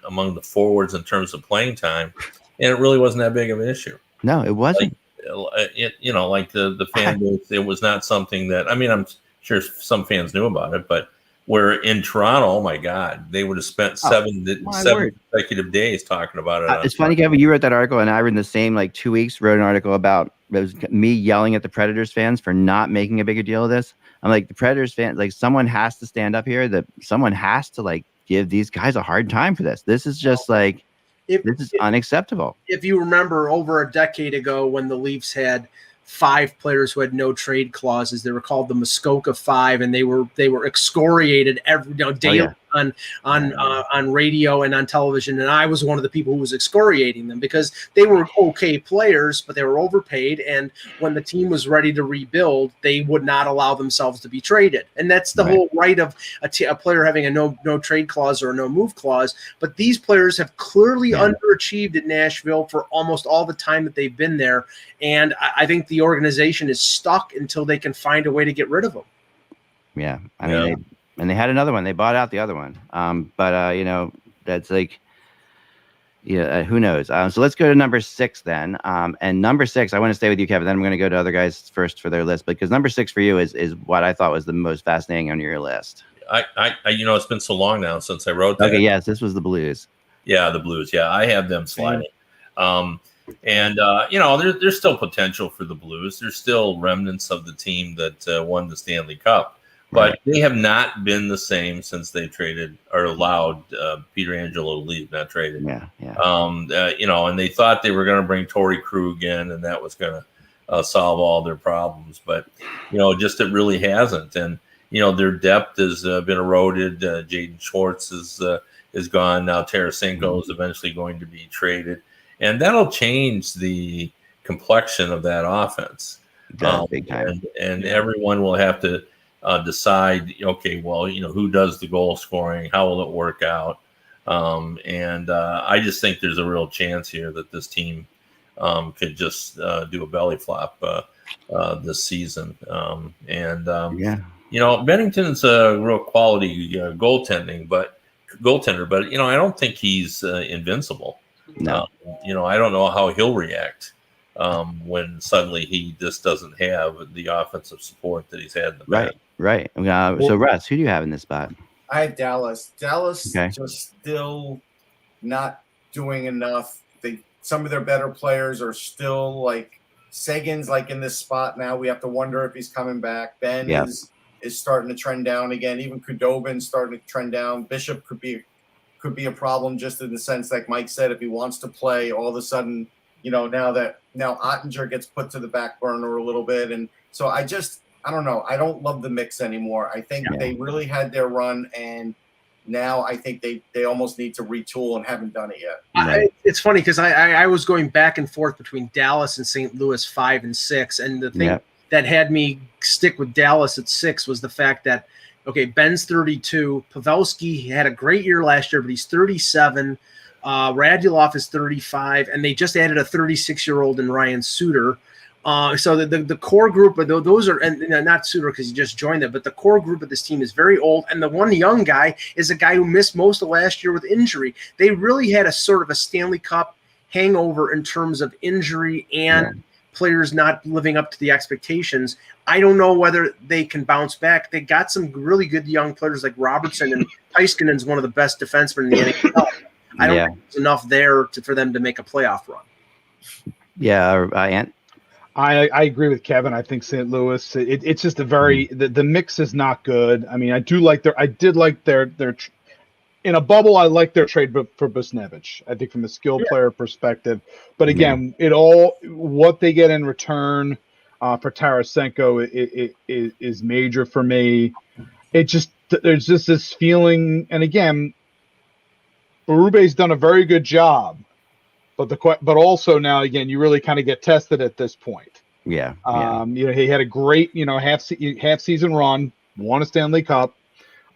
among the forwards in terms of playing time, and it really wasn't that big of an issue. No, it wasn't. Like the fan base, it was not something that, I mean, I'm sure some fans knew about it, but where in Toronto, oh my God, they would have spent seven consecutive days talking about it. It's funny, Kevin, you wrote that article, and I in the same 2 weeks wrote an article about it was me yelling at the Predators fans for not making a bigger deal of this. I'm like, the Predators fans, someone has to stand up here. That someone has to give these guys a hard time for this. This is just this is unacceptable. If you remember, over a decade ago, when the Leafs had 5 players who had no trade clauses, they were called the Muskoka Five, and they were excoriated every daily on radio and on television. And I was one of the people who was excoriating them because they were okay players, but they were overpaid. And when the team was ready to rebuild, they would not allow themselves to be traded. And that's the whole right of a player having a no trade clause or a no move clause. But these players have clearly underachieved at Nashville for almost all the time that they've been there. And I think the organization is stuck until they can find a way to get rid of them. Yeah. I mean, and they had another one. They bought out the other one. That's who knows? So let's go to number 6 then. And number 6, I want to stay with you, Kevin. Then I'm going to go to other guys first for their list, because number 6 for you is what I thought was the most fascinating on your list. I it's been so long now since I wrote that. Okay, yes, this was the Blues. Yeah, the Blues. Yeah, I have them sliding. There's still potential for the Blues. There's still remnants of the team that won the Stanley Cup. But they have not been the same since they traded or allowed Peter Angelo to leave, not traded. And they thought they were going to bring Torrey Krug in, and that was going to solve all their problems. But, just it really hasn't. And, their depth has been eroded. Jaden Schwartz is gone. Now Tarasenko is eventually going to be traded. And that'll change the complexion of that offense. Big time. And everyone will have to decide, okay, well, who does the goal scoring? How will it work out? I just think there's a real chance here that this team could just do a belly flop this season. Bennington's a real quality goaltender, but I don't think he's invincible. No. I don't know how he'll react when suddenly he just doesn't have the offensive support that he's had in the past. Right. So Russ, who do you have in this spot? I have Dallas. Dallas Okay. just still not doing enough. Some of their better players are still like Sagan's like in this spot now. We have to wonder if he's coming back. Ben is starting to trend down again. Even Kudobin's starting to trend down. Bishop could be a problem just in the sense, like Mike said, if he wants to play, all of a sudden, now Ottinger gets put to the back burner a little bit. And so I don't know. I don't love the mix anymore. I think they really had their run, and now I think they almost need to retool and haven't done it yet. It's funny because I was going back and forth between Dallas and St. Louis 5 and 6, and the thing that had me stick with Dallas at 6 was the fact that, okay, Ben's 32, Pavelski had a great year last year, but he's 37. Radulov is 35, and they just added a 36-year-old in Ryan Suter. So the core group of those are, and not Suter because he just joined it, but the core group of this team is very old. And the one young guy is a guy who missed most of last year with injury. They really had a sort of a Stanley Cup hangover in terms of injury and players not living up to the expectations. I don't know whether they can bounce back. They got some really good young players like Robertson, and Heiskanen's one of the best defensemen in the NHL. I don't think there's enough there for them to make a playoff run. Yeah, Ant? I agree with Kevin. I think St. Louis, it's just a very the mix is not good. I mean, I did like their in a bubble. I like their trade for Buchnevich. I think from a skilled player perspective, but again, what they get in return for Tarasenko is major for me. There's just this feeling, and again, Berube's done a very good job. But also now again, you really kind of get tested at this point. He had a great half season run, won a Stanley Cup,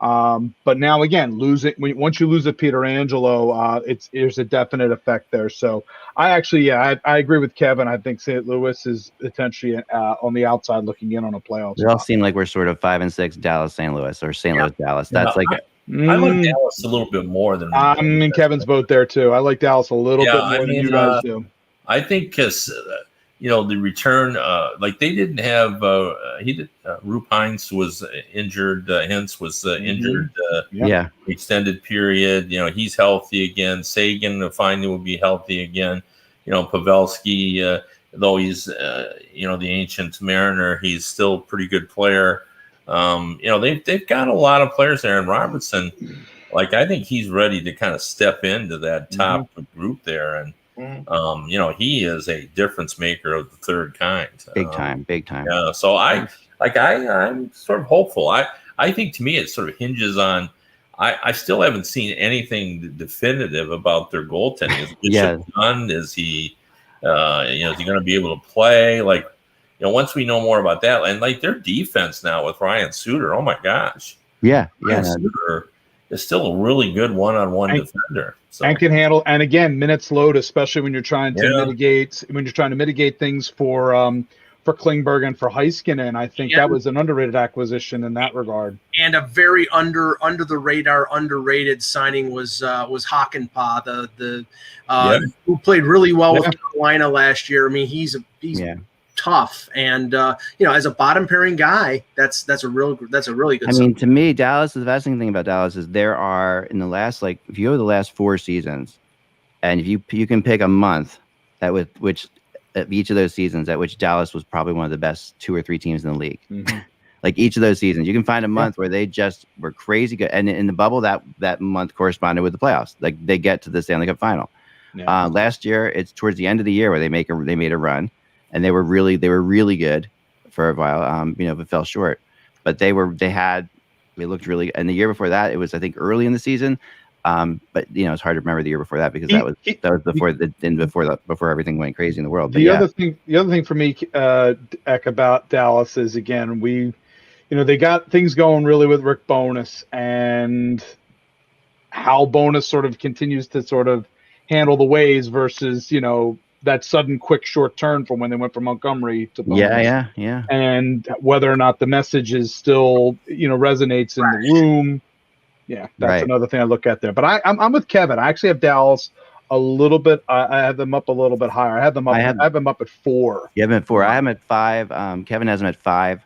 but now again once you lose a Pietrangelo, there's a definite effect there. So I agree with Kevin. I think St. Louis is potentially on the outside looking in on a playoff. We all seem like we're sort of 5 and 6 Dallas St. Louis or St. Louis Dallas. That's I like Dallas a little bit more than I'm in Kevin's boat there too. I like Dallas a little bit more than you guys do. I think because the return, like they didn't have Rupe Hintz was injured. Hintz was injured. Extended period. He's healthy again. Sagan finally will be healthy again. Pavelski, though he's the ancient Mariner, he's still a pretty good player. They've got a lot of players there, and Robertson, like I think he's ready to kind of step into that top group there, and he is a difference maker of the third kind. Big time. Yeah, so I'm sort of hopeful. I think to me it sort of hinges on. I still haven't seen anything definitive about their goaltending. Is Bishop done? Is he, is he going to be able to play? Like. Once we know more about that, and like their defense now with Ryan Suter, oh my gosh, Ryan Suter is still a really good one-on-one defender, and can handle. And again, minutes load, especially when you're trying to mitigate things for Klingberg and for Heiskanen. I think that was an underrated acquisition in that regard. And a very under the radar, underrated signing was Hakanpää, who played really well with Carolina last year. I mean, he's tough, and as a bottom pairing guy, that's a really good. I mean, to me, Dallas, the fascinating thing about Dallas is there are in the last if you go to the last 4 seasons, and if you can pick a month which each of those seasons at which Dallas was probably one of the best 2 or 3 teams in the league. Like each of those seasons, you can find a month where they just were crazy good, and in the bubble that month corresponded with the playoffs. Like they get to the Stanley Cup final. Last year, it's towards the end of the year where they made a run. And they were really good for a while. It fell short, but they looked really. And the year before that, it was I think early in the season. But it's hard to remember the year before that because that was before everything went crazy in the world. The other thing for me, Eck, about Dallas is again they got things going really with Rick Bowness and how Bowness sort of continues to sort of handle the waves versus that sudden quick short turn from when they went from Montgomery to Bowness. Yeah. And whether or not the message is still, resonates in the room. Yeah, that's another thing I look at there. But I'm with Kevin. I actually have Dallas a little bit. I have them up a little bit higher. I have them up. I have them up at 4. You have them at 4. I have them at 5. Kevin has them at 5.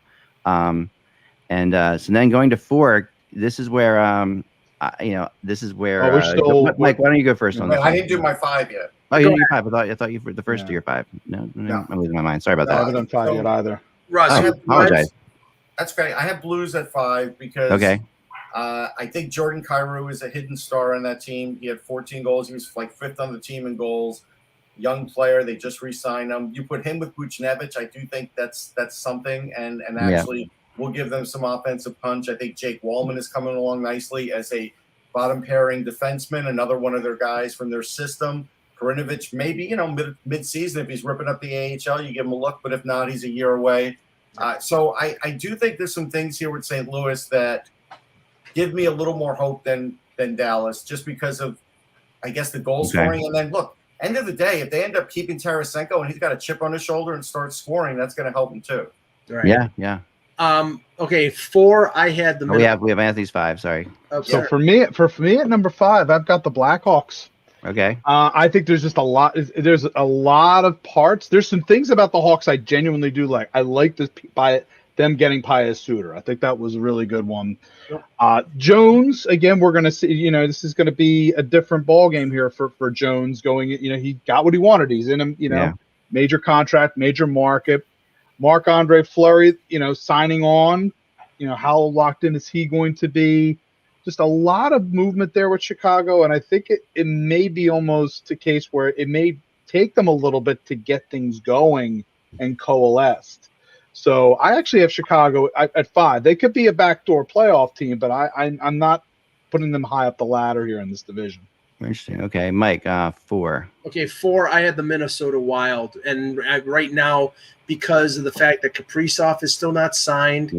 So then going to 4. This is where this is where. we're still, Mike, why don't you go first on this? I didn't do my 5 yet. Oh, you didn't do 5. I thought you were the first to your 5. No, I'm losing my mind. Sorry about that. I haven't done 5 yet either. Russ, I apologize. That's great. I have Blues at 5 because I think Jordan Kyrou is a hidden star on that team. He had 14 goals. He was like 5th on the team in goals. Young player. They just re-signed him. You put him with Buchnevich. I do think that's something, and actually will give them some offensive punch. I think Jake Wallman is coming along nicely as a bottom pairing defenseman, another one of their guys from their system. Karinovich, maybe, mid-season, if he's ripping up the AHL, you give him a look, but if not, he's a year away. So I do think there's some things here with St. Louis that give me a little more hope than Dallas, just because of, I guess, the goal scoring. And then, look, end of the day, if they end up keeping Tarasenko and he's got a chip on his shoulder and starts scoring, that's going to help him too. Right. Yeah. Okay, 4. I had the. We have Anthony's 5. Sorry. Okay. So for me at number 5, I've got the Blackhawks. Okay. I think there's just a lot. There's a lot of parts. There's some things about the Hawks I genuinely do like. I like this by them getting Pius Suter. I think that was a really good one. Jones, again, we're going to see. This is going to be a different ball game here for Jones. Going, he got what he wanted. He's in a major contract, major market. Marc-Andre Fleury, signing on. How locked in is he going to be? Just a lot of movement there with Chicago, and I think it may be almost a case where it may take them a little bit to get things going and coalesced. So I actually have Chicago at 5. They could be a backdoor playoff team, but I'm not putting them high up the ladder here in this division. Interesting. Okay, Mike, 4. Okay, 4. I had the Minnesota Wild, and right now, because of the fact that Kaprizov is still not signed,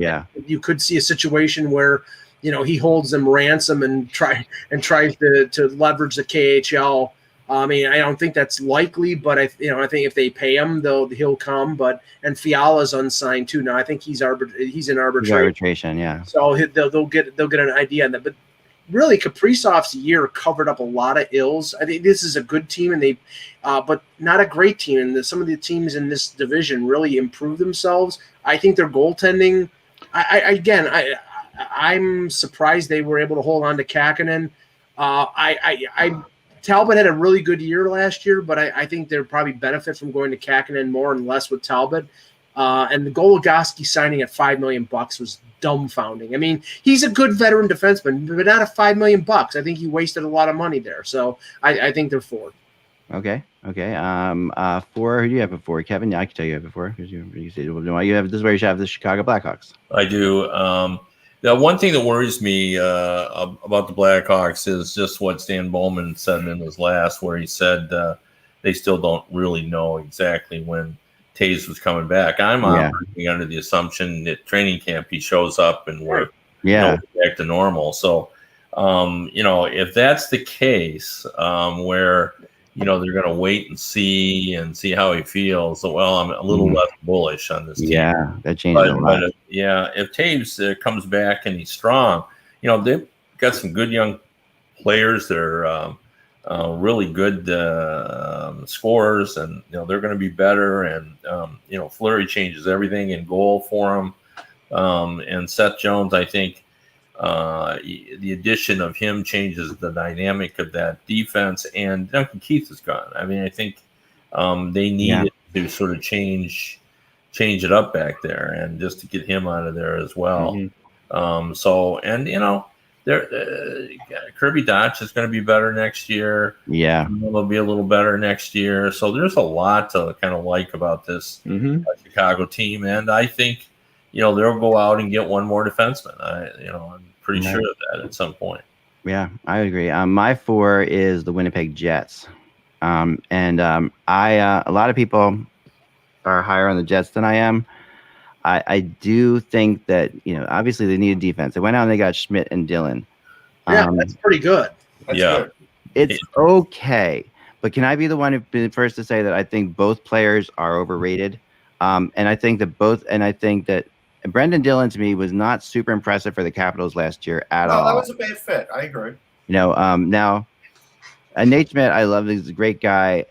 you could see a situation where he holds them ransom and tries to leverage the KHL. I mean, I don't think that's likely, but I think if they pay him, he'll come. And Fiala's unsigned too. Now I think he's in arbitration. Yeah. So they'll get an idea on that. But really, Kaprizov's year covered up a lot of ills. I think this is a good team, and but not a great team. And some of the teams in this division really improved themselves. I think their goaltending. I'm surprised they were able to hold on to Kakkonen. Talbot had a really good year last year, but I think they'll probably benefit from going to Kakkonen more and less with Talbot. And the Goligoski signing at $5 million was dumbfounding. I mean, he's a good veteran defenseman, but not at $5 million. I think he wasted a lot of money there. So I think they're 4. Okay. 4. Who do you have at 4? Kevin? Yeah, I can tell you have at 4 because you say you have. This is where you should have the Chicago Blackhawks. I do. Now, one thing that worries me about the Blackhawks is just what Stan Bowman said in his last, where he said they still don't really know exactly when Taves was coming back. I'm operating under the assumption that training camp he shows up and we're back to normal. So, if that's the case, where they're going to wait and see how he feels. So, well, I'm a little less bullish on this team. Yeah, that changes a lot. But if Taves comes back and he's strong, they've got some good young players. They're really good scorers, and they're going to be better. And Fleury changes everything in goal for him. And Seth Jones, I think. The addition of him changes the dynamic of that defense, and Duncan Keith is gone. I mean, I think they needed to sort of change it up back there, and just to get him out of there as well. Kirby Dodge is going to be better next year. Yeah, they'll be a little better next year. So there's a lot to kind of like about this Chicago team, and I think they'll go out and get one more defenseman. I'm pretty sure of that at some point. Yeah, I agree. My 4 is the Winnipeg Jets, a lot of people are higher on the Jets than I am. I do think that obviously they need a defense. They went out and they got Schmidt and Dillon. That's pretty good. It's okay. But can I be the one who's been first to say that I think both players are overrated? And I think that Brendan Dillon to me was not super impressive for the Capitals last year at all. No, that was a bad fit. I agree. Now Nate Schmidt, I love. He's a great guy.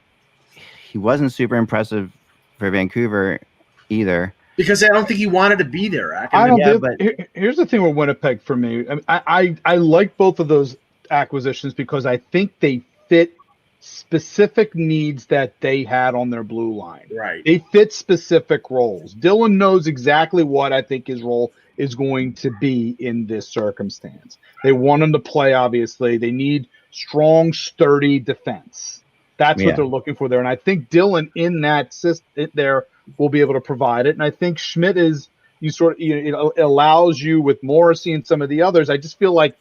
He wasn't super impressive for Vancouver either. Because I don't think he wanted to be there. I don't. Yeah, here's the thing with Winnipeg for me. I like both of those acquisitions because I think they fit specific needs that they had on their blue line. Right. They fit specific roles. Dylan knows exactly what I think his role is going to be in this circumstance. They want him to play, obviously. They need strong, sturdy defense. That's what they're looking for there. And I think Dylan in that system there will be able to provide it. And I think Schmidt is, it allows you with Morrissey and some of the others. I just feel like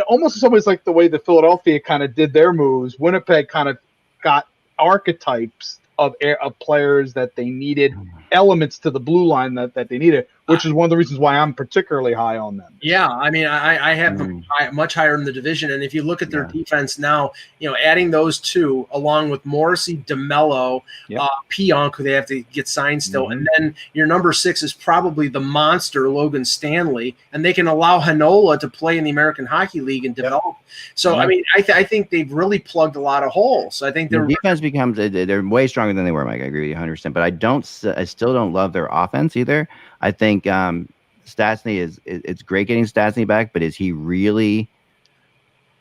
almost in some ways like the way the Philadelphia kind of did their moves, Winnipeg kind of got archetypes of players that they needed, elements to the blue line that they needed, which is one of the reasons why I'm particularly high on them. Yeah, I mean, I have them much higher in the division, and if you look at their defense now, adding those two along with Morrissey, DeMello, Pionk, who they have to get signed still, and then your number 6 is probably the monster Logan Stanley, and they can allow Hanola to play in the American Hockey League and develop. So, I mean, I think they've really plugged a lot of holes. I think their defense becomes they're way stronger than they were, Mike. I agree with you 100%. But I still don't love their offense either. I think Stastny it's great getting Stastny back, but is he really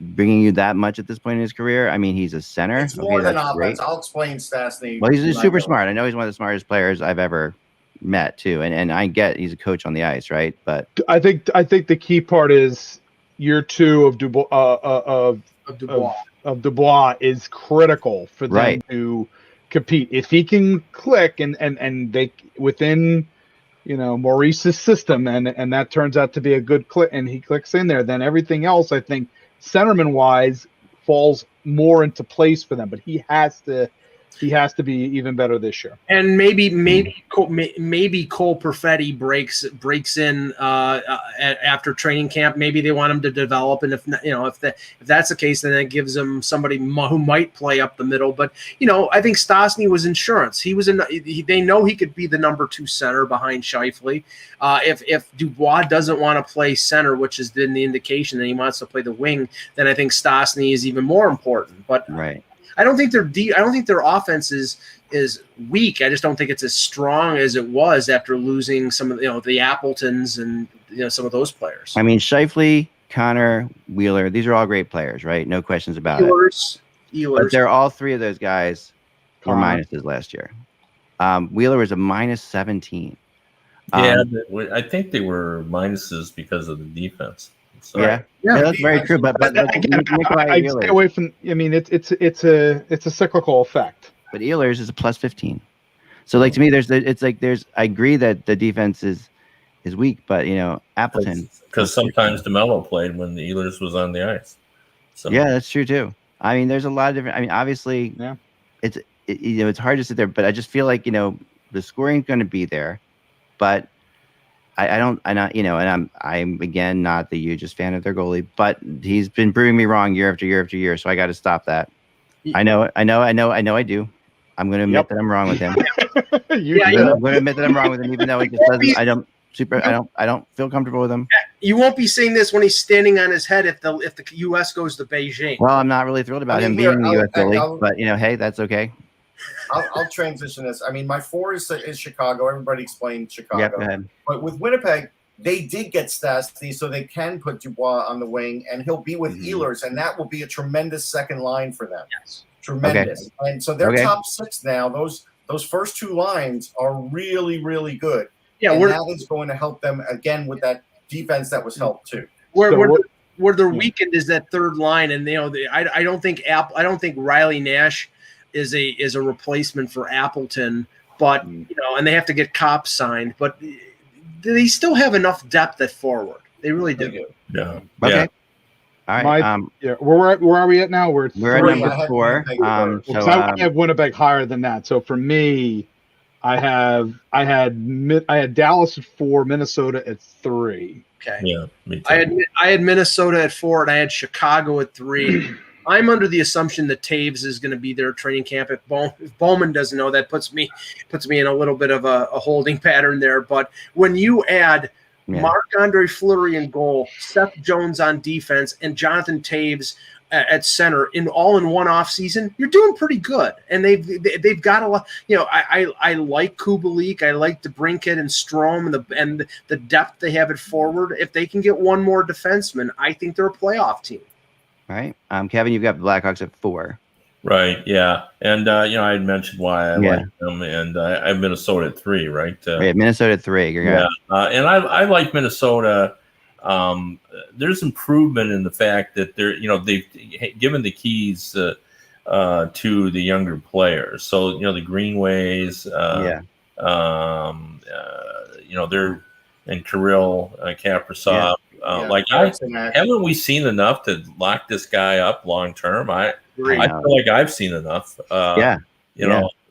bringing you that much at this point in his career? I mean, he's a center. It's more than offense. I'll explain Stastny. Well, he's super smart. I know he's one of the smartest players I've ever met too, and I get he's a coach on the ice, right? But I think the key part is year 2 of Dubois is critical for them to compete. If he can click and they within Maurice's system and that turns out to be a good click and he clicks in there, then everything else I think centerman wise falls more into place for them. But he has to be even better this year. And maybe Cole Perfetti breaks in after training camp. Maybe they want him to develop, and if that's the case, then that gives them somebody who might play up the middle. But I think Stastny was insurance. They know he could be the number 2 center behind Scheifele. If Dubois doesn't want to play center, which has been the indication that he wants to play the wing, then I think Stastny is even more important. But I don't think their offense is weak. I just don't think it's as strong as it was after losing some of the Appletons and some of those players. I mean, Scheifele, Connor, Wheeler, these are all great players, right? No questions about it. But they're all 3 of those guys were minuses last year. Wheeler was a minus 17. I think they were minuses because of the defense. So, yeah, that's very true. But I stay away from. I mean, it's a cyclical effect. But Ehlers is a plus 15. So to me, I agree that the defense is weak, but Appleton because sometimes DeMello played when the Ehlers was on the ice. So yeah, that's true too. I mean, there's a lot of different. I mean, obviously, it's hard to sit there, but I just feel like the scoring's going to be there, but. I'm again not the hugest fan of their goalie, but he's been proving me wrong year after year after year. So I got to stop that. I know I do. I'm going to admit that I'm wrong with him. I'm going to admit that I'm wrong with him, even though he just doesn't. I don't feel comfortable with him. You won't be saying this when he's standing on his head if the U.S. goes to Beijing. Well, I'm not really thrilled about him being the U.S. goalie, but hey, that's okay. I'll transition this. I mean, my 4 is Chicago. Everybody explained Chicago. Yep, go ahead. But with Winnipeg, they did get Stastny, so they can put Dubois on the wing, and he'll be with Ehlers, and that will be a tremendous second line for them. Yes. Tremendous. Okay. And so their top 6 now, those first 2 lines are really, really good. Yeah, and that is going to help them, again, with that defense that was helped, too. Where they're weakened is that third line, and I don't think Riley Nash is a replacement for Appleton, but and they have to get Kopp signed, but they still have enough depth at forward. They really do. Yeah. Okay. All right. Where are we at now? We're at number 4. I have Winnipeg higher than that. So for me, I had Dallas at 4, Minnesota at 3. Okay. Yeah. Me too. I had Minnesota at 4, and I had Chicago at 3. I'm under the assumption that Taves is going to be their training camp. If Bowman doesn't know, that puts me in a little bit of a holding pattern there. But when you add Marc-Andre Fleury in goal, Seth Jones on defense, and Jonathan Taves at center in one off season, you're doing pretty good. And they've got a lot. I like Kubalik. I like DeBrincat and Strome and the depth they have at forward. If they can get one more defenseman, I think they're a playoff team. All right. Kevin, you've got the Blackhawks at 4. Right. Yeah. And, I had mentioned why I like them, and I have Minnesota at 3, right? Minnesota at 3. And I like Minnesota. There's improvement in the fact that they've given the keys to the younger players. So, the Greenways, they're and Kirill, Kaprizov. Haven't we seen enough to lock this guy up long term? I feel like I've seen enough.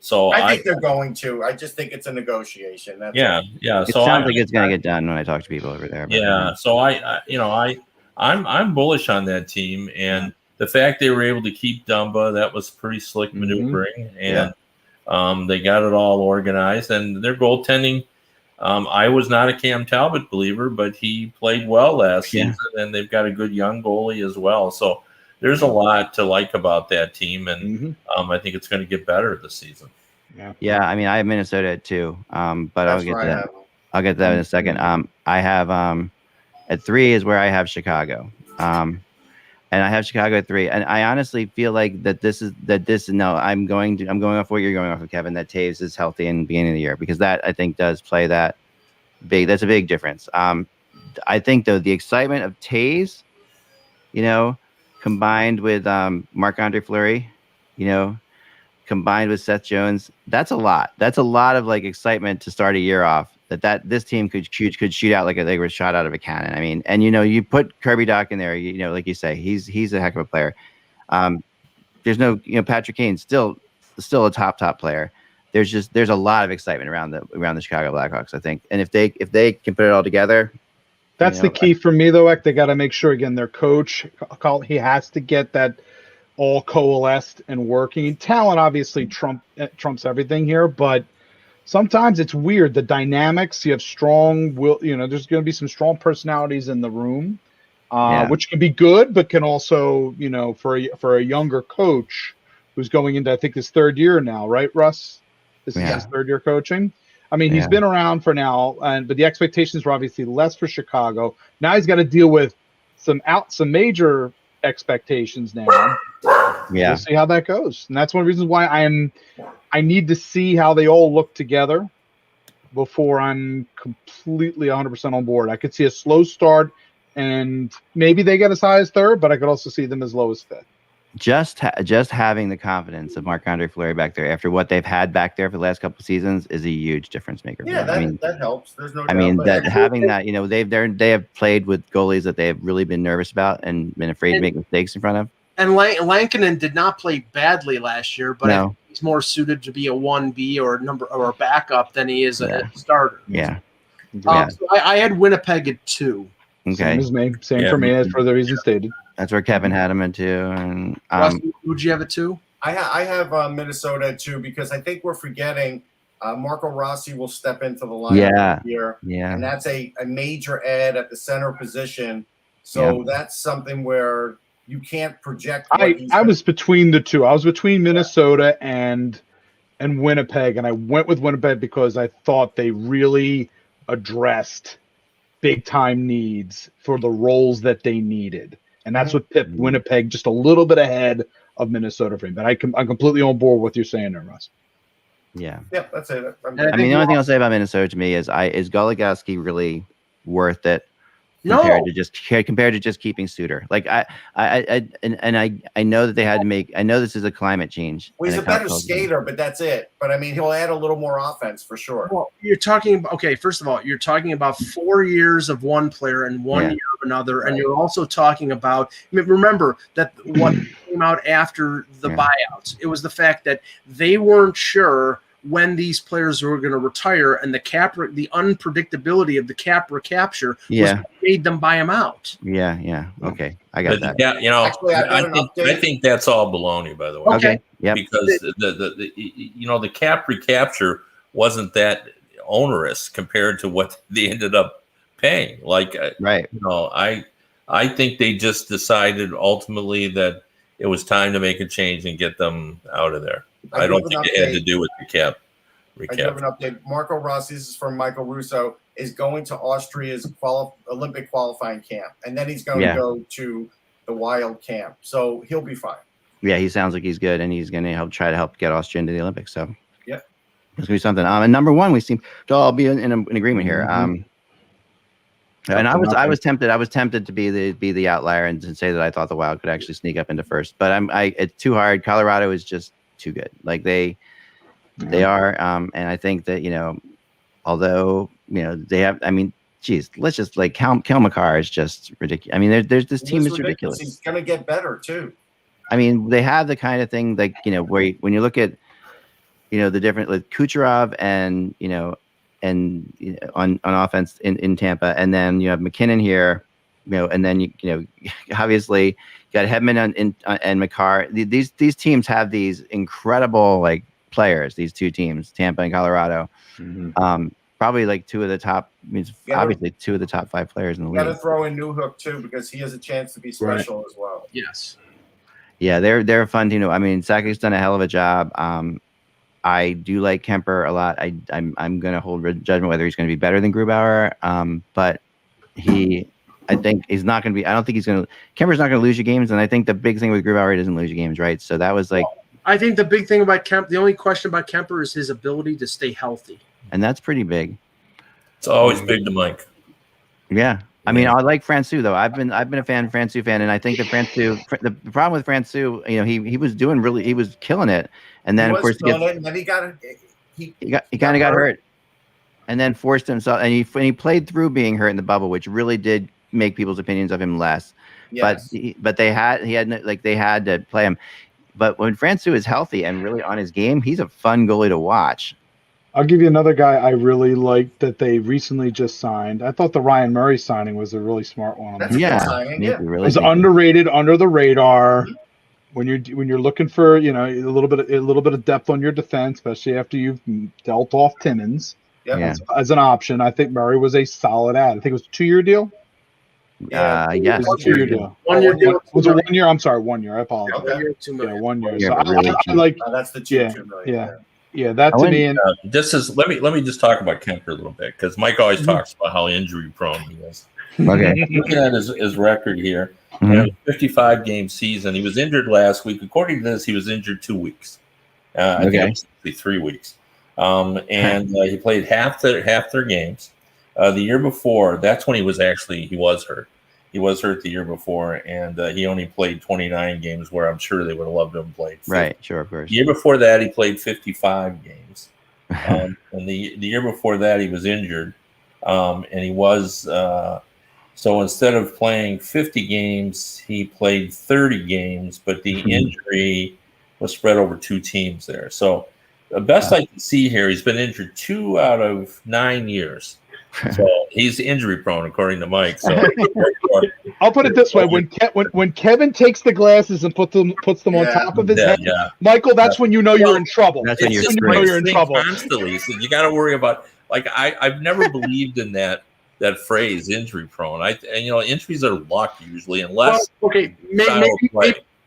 So I think they're going to. I just think it's a negotiation. That's it sounds like it's going to get done when I talk to people over there. So I'm bullish on that team, and the fact they were able to keep Dumba, that was pretty slick maneuvering, and they got it all organized, and their goaltending. I was not a Cam Talbot believer, but he played well last season, and they've got a good young goalie as well. So there's a lot to like about that team, and I think it's going to get better this season. Yeah. I mean, I have Minnesota at 2, but I'll get to that. I'll get to that in a second. I have at 3 is where I have Chicago, and I have Chicago at 3. And I honestly feel like I'm going off what you're going off of, Kevin. That Taves is healthy in the beginning of the year, because that I think does play that big. That's a big difference. I think though the excitement of Taves, combined with Marc-Andre Fleury, combined with Seth Jones, that's a lot. That's a lot of excitement to start a year off. That this team could shoot out like they were shot out of a cannon. I mean, and you put Kirby Dach in there, like you say, he's a heck of a player. There's no, Patrick Kane's still a top player. There's a lot of excitement around the Chicago Blackhawks, I think. And if they can put it all together, that's the key for me though. They got to make sure, again, their coach, he has to get that all coalesced and working. Talent obviously trumps everything here, but sometimes it's weird. The dynamics, you have strong will, there's going to be some strong personalities in the room, which can be good, but can also, for a younger coach who's going into, I think, his 3rd year now, right, Russ? This is his 3rd year coaching. I mean, he's been around for now, but the expectations were obviously less for Chicago. Now he's got to deal with some major expectations now. We'll see how that goes. And that's one of the reasons why I need to see how they all look together before I'm completely 100% on board. I could see a slow start, and maybe they get as high as 3rd, but I could also see them as low as 5th. Just having the confidence of Marc-Andre Fleury back there after what they've had back there for the last couple of seasons is a huge difference maker. Yeah, that helps. There's no doubt. I mean, having that, they have played with goalies that they have really been nervous about and been afraid to make mistakes in front of. And Lankinen did not play badly last year, but I think he's more suited to be a 1B or a backup than he is a starter. So I had Winnipeg at 2. Okay. Same as me. Same for me, as for the reason stated. That's where Kevin had him at 2. And would you have it 2? I have Minnesota at 2 because I think we're forgetting Marco Rossi will step into the lineup here. Yeah. And that's a major add at the center position. So that's something where you can't project. I was between the two. I was between Minnesota and Winnipeg, and I went with Winnipeg because I thought they really addressed big-time needs for the roles that they needed. And that's what tipped Winnipeg just a little bit ahead of Minnesota for me. But I'm completely on board with what you're saying there, Russ. Yeah. Yeah, that's it. I mean, the only thing I'll say about Minnesota to me is Goligoski really worth it compared to just keeping Suter? Like I know that they had to make. I know this is a climate change. Well, he's a better skater, but that's it. But I mean, he'll add a little more offense for sure. Well, you're talking about First of all, you're talking about 4 years of one player and 1 year of another, and you're also talking about. I mean, remember that what came out after the buyouts. It was the fact that they weren't sure when these players were going to retire, and the unpredictability of the cap recapture was what made them buy them out. Yeah. Okay, I got that. Yeah, actually, I think that's all baloney, by the way. Okay. Yeah. Because the cap recapture wasn't that onerous compared to what they ended up paying. Like, right. I think they just decided ultimately that it was time to make a change and get them out of there. I I do don't have an think it had update. to do with the cap. I do have an update. Marco Rossi, this is from Michael Russo, is going to Austria's Olympic qualifying camp, and then he's going to go to the Wild camp. So he'll be fine. Yeah, he sounds like he's good, and he's going to try to help get Austria into the Olympics. So yeah, it's going to be something. And number one, we seem to all be in agreement here. And I was tempted to be the outlier and to say that I thought the Wild could actually sneak up into first, but it's too hard. Colorado is just too good. Like they are, and I think that although they have, I mean, geez, let's just like Kel McCarr is just ridiculous. I mean, there's this team is ridiculous. He's gonna get better too. I mean, they have the kind of thing like where when you look at the different like Kucherov and on offense in Tampa, and then you have McKinnon here, and then you obviously you got Hedman and McCarr. These teams have these incredible like players. These two teams, Tampa and Colorado, probably like two of the top. Obviously two of the top 5 players in the league. Got to throw in Newhook too because he has a chance to be special as well. Yes. Yeah, they're a fun team. I mean, Sakic's done a hell of a job. I do like Kemper a lot. I'm going to hold judgment whether he's going to be better than Grubauer. But I think he's not going to be. I don't think he's going to. Kemper's not going to lose you games, and I think the big thing with Grubauer, he doesn't lose you games, right? So that was like. I think the big thing about Kemper, the only question about Kemper is his ability to stay healthy, and that's pretty big. It's always big to Mike. Yeah. I mean, I like Francouz though. I've been a Francouz fan, and I think that Francouz. The problem with Francouz, he was doing he was killing it, and then of course and then he kind of got hurt, and then forced himself, and he played through being hurt in the bubble, which really did make people's opinions of him less. Yes. But they had to play him. But when Francouz is healthy and really on his game, he's a fun goalie to watch. I'll give you another guy I really liked that they recently just signed. I thought the Ryan Murray signing was a really smart one. That's a good signing, yeah. It was underrated, under the radar. When you're looking for a little bit of depth on your defense, especially after you've dealt off Timmins as an option, I think Murray was a solid ad. I think it was a 2-year deal. Yes, it was a 2-year deal. 1 year deal. Was it 1 year? I'm sorry, 1 year. I apologize. Okay. 2 million. 1 year. Yeah, So really I like. that's the 2 million. Yeah, that to me. And Let me just talk about Kemper a little bit because Mike always talks about how injury prone he is. Okay. Looking at his record here, he had a 55 game season. He was injured last week. According to this, he was injured 2 weeks. I think it was 3 weeks. And he played half their games. The year before, that's when he was hurt. He was hurt the year before, and he only played 29 games, where I'm sure they would have loved him played. 50. Right, sure, of course. The year before that, he played 55 games. And the year before that, he was injured. And he was so instead of playing 50 games, he played 30 games, but the injury was spread over 2 teams there. So the best I can see here, he's been injured 2 out of 9 years. So he's injury prone, according to Mike. So I'll put it this way: when Kevin takes the glasses and puts them on top of his head, Michael, that's when you know you're in trouble. That's when you know you're in trouble. Constantly, so you got to worry about. Like I've never believed in that phrase, injury prone. Injuries are luck usually, unless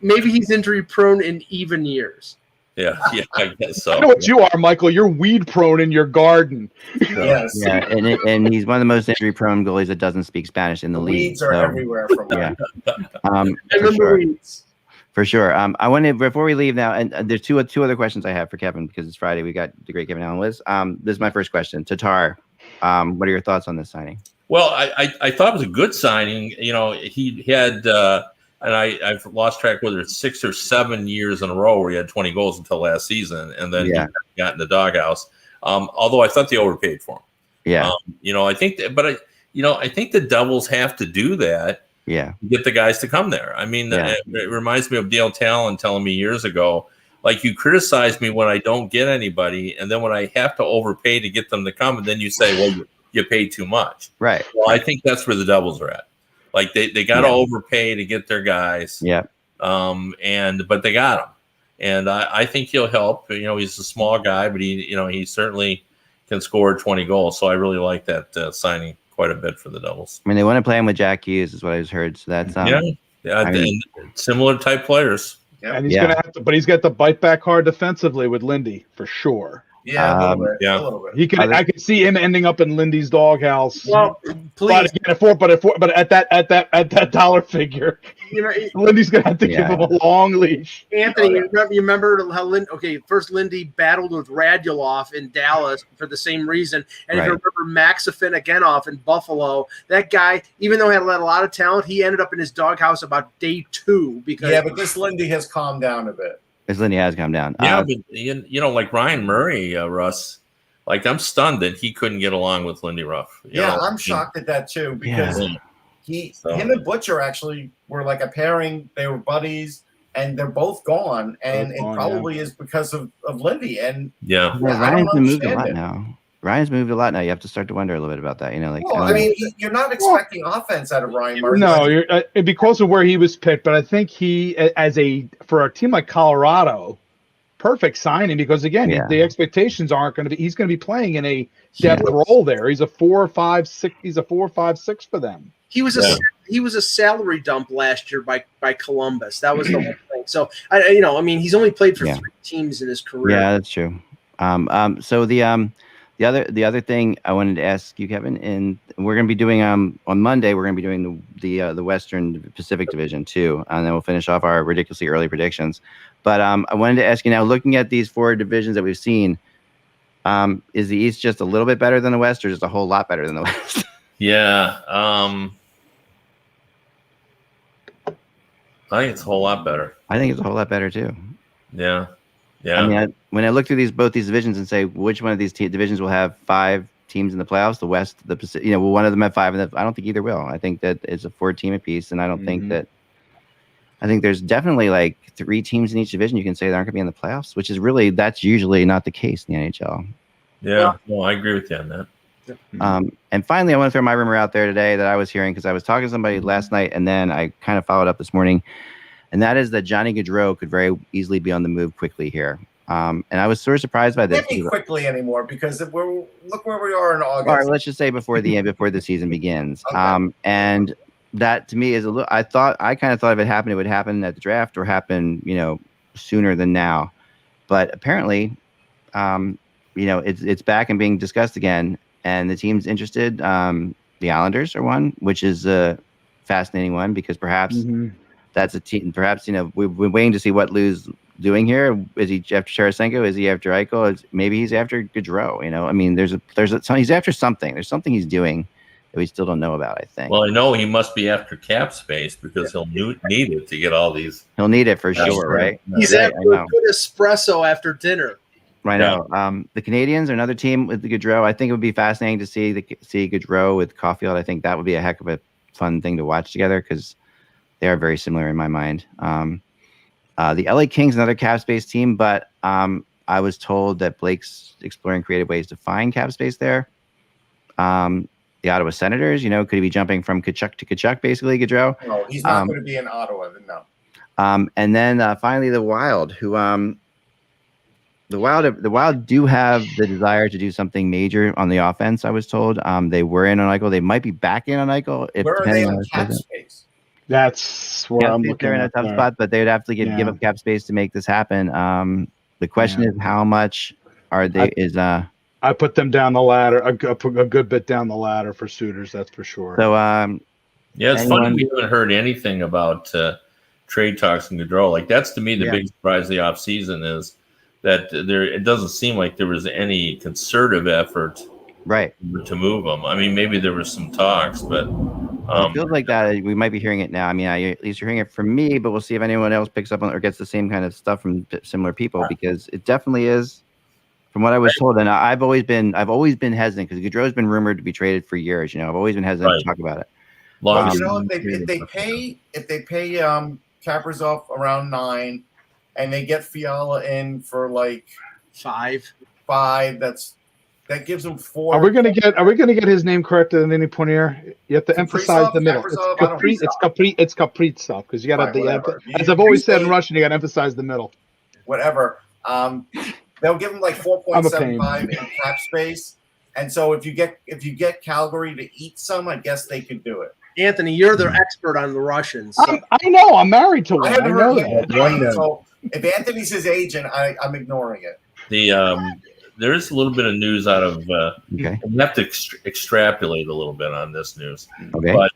maybe he's injury prone in even years. Yeah, I guess so. I know what you are, Michael. You're weed prone in your garden. Yes. Yeah, and he's one of the most injury prone goalies that doesn't speak Spanish in the league. Weeds are everywhere from him. Weeds. For sure. I want to, before we leave now, and there's two other questions I have for Kevin because it's Friday. We got the great Kevin Allen Liz. This is my first question. Tatar, what are your thoughts on this signing? Well, I thought it was a good signing. He had. And I've lost track whether it's 6 or 7 years in a row where he had 20 goals until last season, and then he got in the doghouse. Although I thought they overpaid for him. Yeah. I think I think the Devils have to do that. Yeah. To get the guys to come there. I mean, it reminds me of Dale Talon telling me years ago, like, you criticize me when I don't get anybody, and then when I have to overpay to get them to come, and then you say, well, you paid too much. Right. Well, I think that's where the Devils are at. Like they got to overpay to get their guys. Yeah. But they got him, and I think he'll help. He's a small guy, but he certainly can score 20 goals. So I really like that signing quite a bit for the Devils. I mean, they want to play him with Jack Hughes, is what I've heard. So that's similar type players. Yep. And he's gonna have to, but he's got to bite back hard defensively with Lindy for sure. Yeah, a little bit. yeah. A little bit. He could. I could see him ending up in Lindy's doghouse. Well, please, but at that dollar figure, Lindy's gonna have to give him a long leash. Anthony, you remember how first Lindy battled with Radulov in Dallas for the same reason, and if you remember Maxifin Agenoff in Buffalo, that guy, even though he had a lot of talent, he ended up in his doghouse about day 2 because but this Lindy has calmed down a bit. His Lindy has come down. Yeah, but you know, like Ryan Murray, Russ. Like I'm stunned that he couldn't get along with Lindy Ruff. I'm shocked at that too because him and Butcher actually were like a pairing. They were buddies, and they're both gone. And it probably is because of Lindy. And Ryan's moved a lot now. Ryan's moved a lot now. You have to start to wonder a little bit about that. You know, like you're not expecting offense out of Ryan Murray. No, it'd be close to where he was picked, but I think he, for a team like Colorado, perfect signing because again, the expectations aren't going to be. He's going to be playing in a depth role there. He's a 4-5-6. He's a 4-5-6 for them. He was a salary dump last year by Columbus. That was the whole thing. So he's only played for 3 teams in his career. Yeah, that's true. So the other thing I wanted to ask you, Kevin, and we're going to be doing on Monday. We're going to be doing the Western Pacific Division too, and then we'll finish off our ridiculously early predictions. But I wanted to ask you now, looking at these 4 divisions that we've seen, is the East just a little bit better than the West, or just a whole lot better than the West? Yeah, I think it's a whole lot better. I think it's a whole lot better too. Yeah. I mean, when I look through both these divisions and say which one of these divisions will have 5 teams in the playoffs, the West, the Pacific, will one of them have 5? And I don't think either will. I think that it's a 4-team apiece, and I don't think that. I think there's definitely like 3 teams in each division you can say that aren't going to be in the playoffs, which is that's usually not the case in the NHL. Yeah, I agree with you on that. And finally, I want to throw my rumor out there today that I was hearing because I was talking to somebody last night, and then I kind of followed up this morning, and that is that Johnny Gaudreau could very easily be on the move quickly here. And I was sort of surprised by this. Can't be quickly anymore because look where we are in August. All right, let's just say before the season begins. Okay. And that to me is a little. I kind of thought if it would happen at the draft or happen, sooner than now. But apparently, it's back and being discussed again, and the team's interested. The Islanders are one, which is a fascinating one because perhaps that's a team. Perhaps we're waiting to see what Lou's doing here. Is he after Tarasenko? Is he after Eichel? Maybe he's after Gaudreau. I mean, he's after something. There's something he's doing that we still don't know about, I think. Well, I know he must be after cap space because he'll need it to get all these. He'll need it for sure, right? He's after a good espresso after dinner. Right now. The Canadians are another team with the Gaudreau. I think it would be fascinating to see Gaudreau with Caulfield. I think that would be a heck of a fun thing to watch together because they are very similar in my mind. The LA Kings, another cap space team, but I was told that Blake's exploring creative ways to find cap space there. The Ottawa Senators, could he be jumping from Kachuk to Kachuk, basically, Gaudreau? No, he's not going to be in Ottawa, no. And then finally the Wild, who the Wild do have the desire to do something major on the offense, I was told. They were in on Eichel. They might be back in on Eichel. Where are they on cap space? That's where I'm looking. They're in a tough spot, but they would have to give up cap space to make this happen. The question is, how much are they? I put them down the ladder, a good bit down the ladder for suitors. That's for sure. So, it's funny we haven't heard anything about trade talks and Gaudreau. Like that's to me the big surprise of the offseason is that it doesn't seem like there was any concerted effort, right, to move them. I mean, maybe there was some talks, but it feels like that. We might be hearing it now. I mean, at least you're hearing it from me, but we'll see if anyone else picks up on or gets the same kind of stuff from similar people because it definitely is. From what I was told, and I've always been hesitant because Gaudreau's been rumored to be traded for years. I've always been hesitant to talk about it. Well, if they pay Kaprizov around 9, and they get Fiala in for like 5, that gives them 4. Are we gonna get his name corrected at any point here? You have to emphasize the middle. It's Kaprizov because you got to. As I've always said in Russian, you got to emphasize the middle. Whatever. They'll give them like 4.75 in cap space, and so if you get Calgary to eat some, I guess they could do it. Anthony, you're the expert on the Russians. So. I know. I'm married to one. I I haven't know heard that. that. So if Anthony's his agent, I'm ignoring it. There is a little bit of news out of. Okay. We have to extrapolate a little bit on this news. Okay. But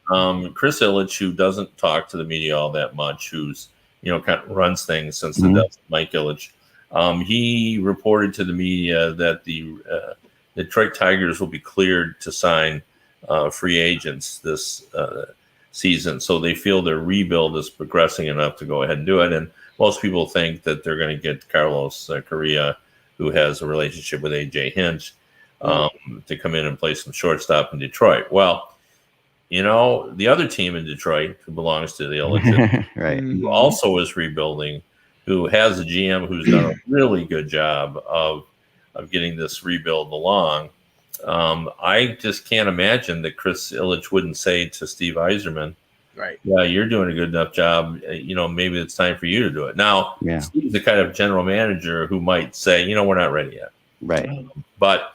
Chris Ilitch, who doesn't talk to the media all that much, who's kind of runs things since the death of Mike Ilitch, he reported to the media that the Detroit Tigers will be cleared to sign free agents this season. So they feel their rebuild is progressing enough to go ahead and do it. And most people think that they're going to get Carlos Correa, who has a relationship with A.J. Hinch, to come in and play some shortstop in Detroit. Well, the other team in Detroit who belongs to the Ilitch, right, who also is rebuilding, who has a GM who's done a really good job of getting this rebuild along. I just can't imagine that Chris Ilitch wouldn't say to Steve Yzerman, right, yeah, you're doing a good enough job. Maybe it's time for you to do it. Now, Steve's the kind of general manager who might say, we're not ready yet. Right. But,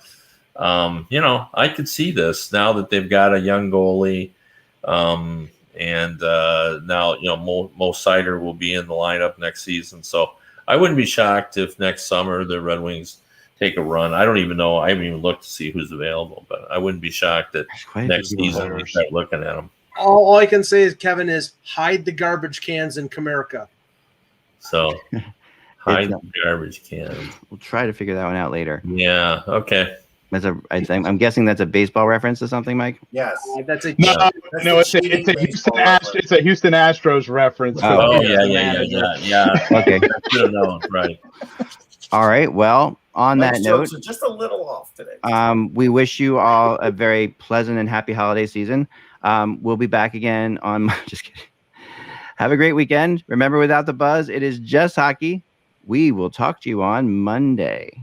I could see this now that they've got a young goalie. And now, Mo Sider will be in the lineup next season. So I wouldn't be shocked if next summer the Red Wings take a run. I don't even know. I haven't even looked to see who's available, but I wouldn't be shocked that next season we start looking at them. All I can say is, Kevin, is hide the garbage cans in Comerica. So hide the garbage cans. We'll try to figure that one out later. Yeah. Okay. I'm guessing that's a baseball reference to something, Mike. Yes. That's a No, it's a Houston Astros reference. Oh, yeah. Okay. I should have known. Right. All right. Well, on that note, so just a little off today. We wish you all a very pleasant and happy holiday season. We'll be back again on. Just kidding. Have a great weekend. Remember, without the buzz, it is just hockey. We will talk to you on Monday.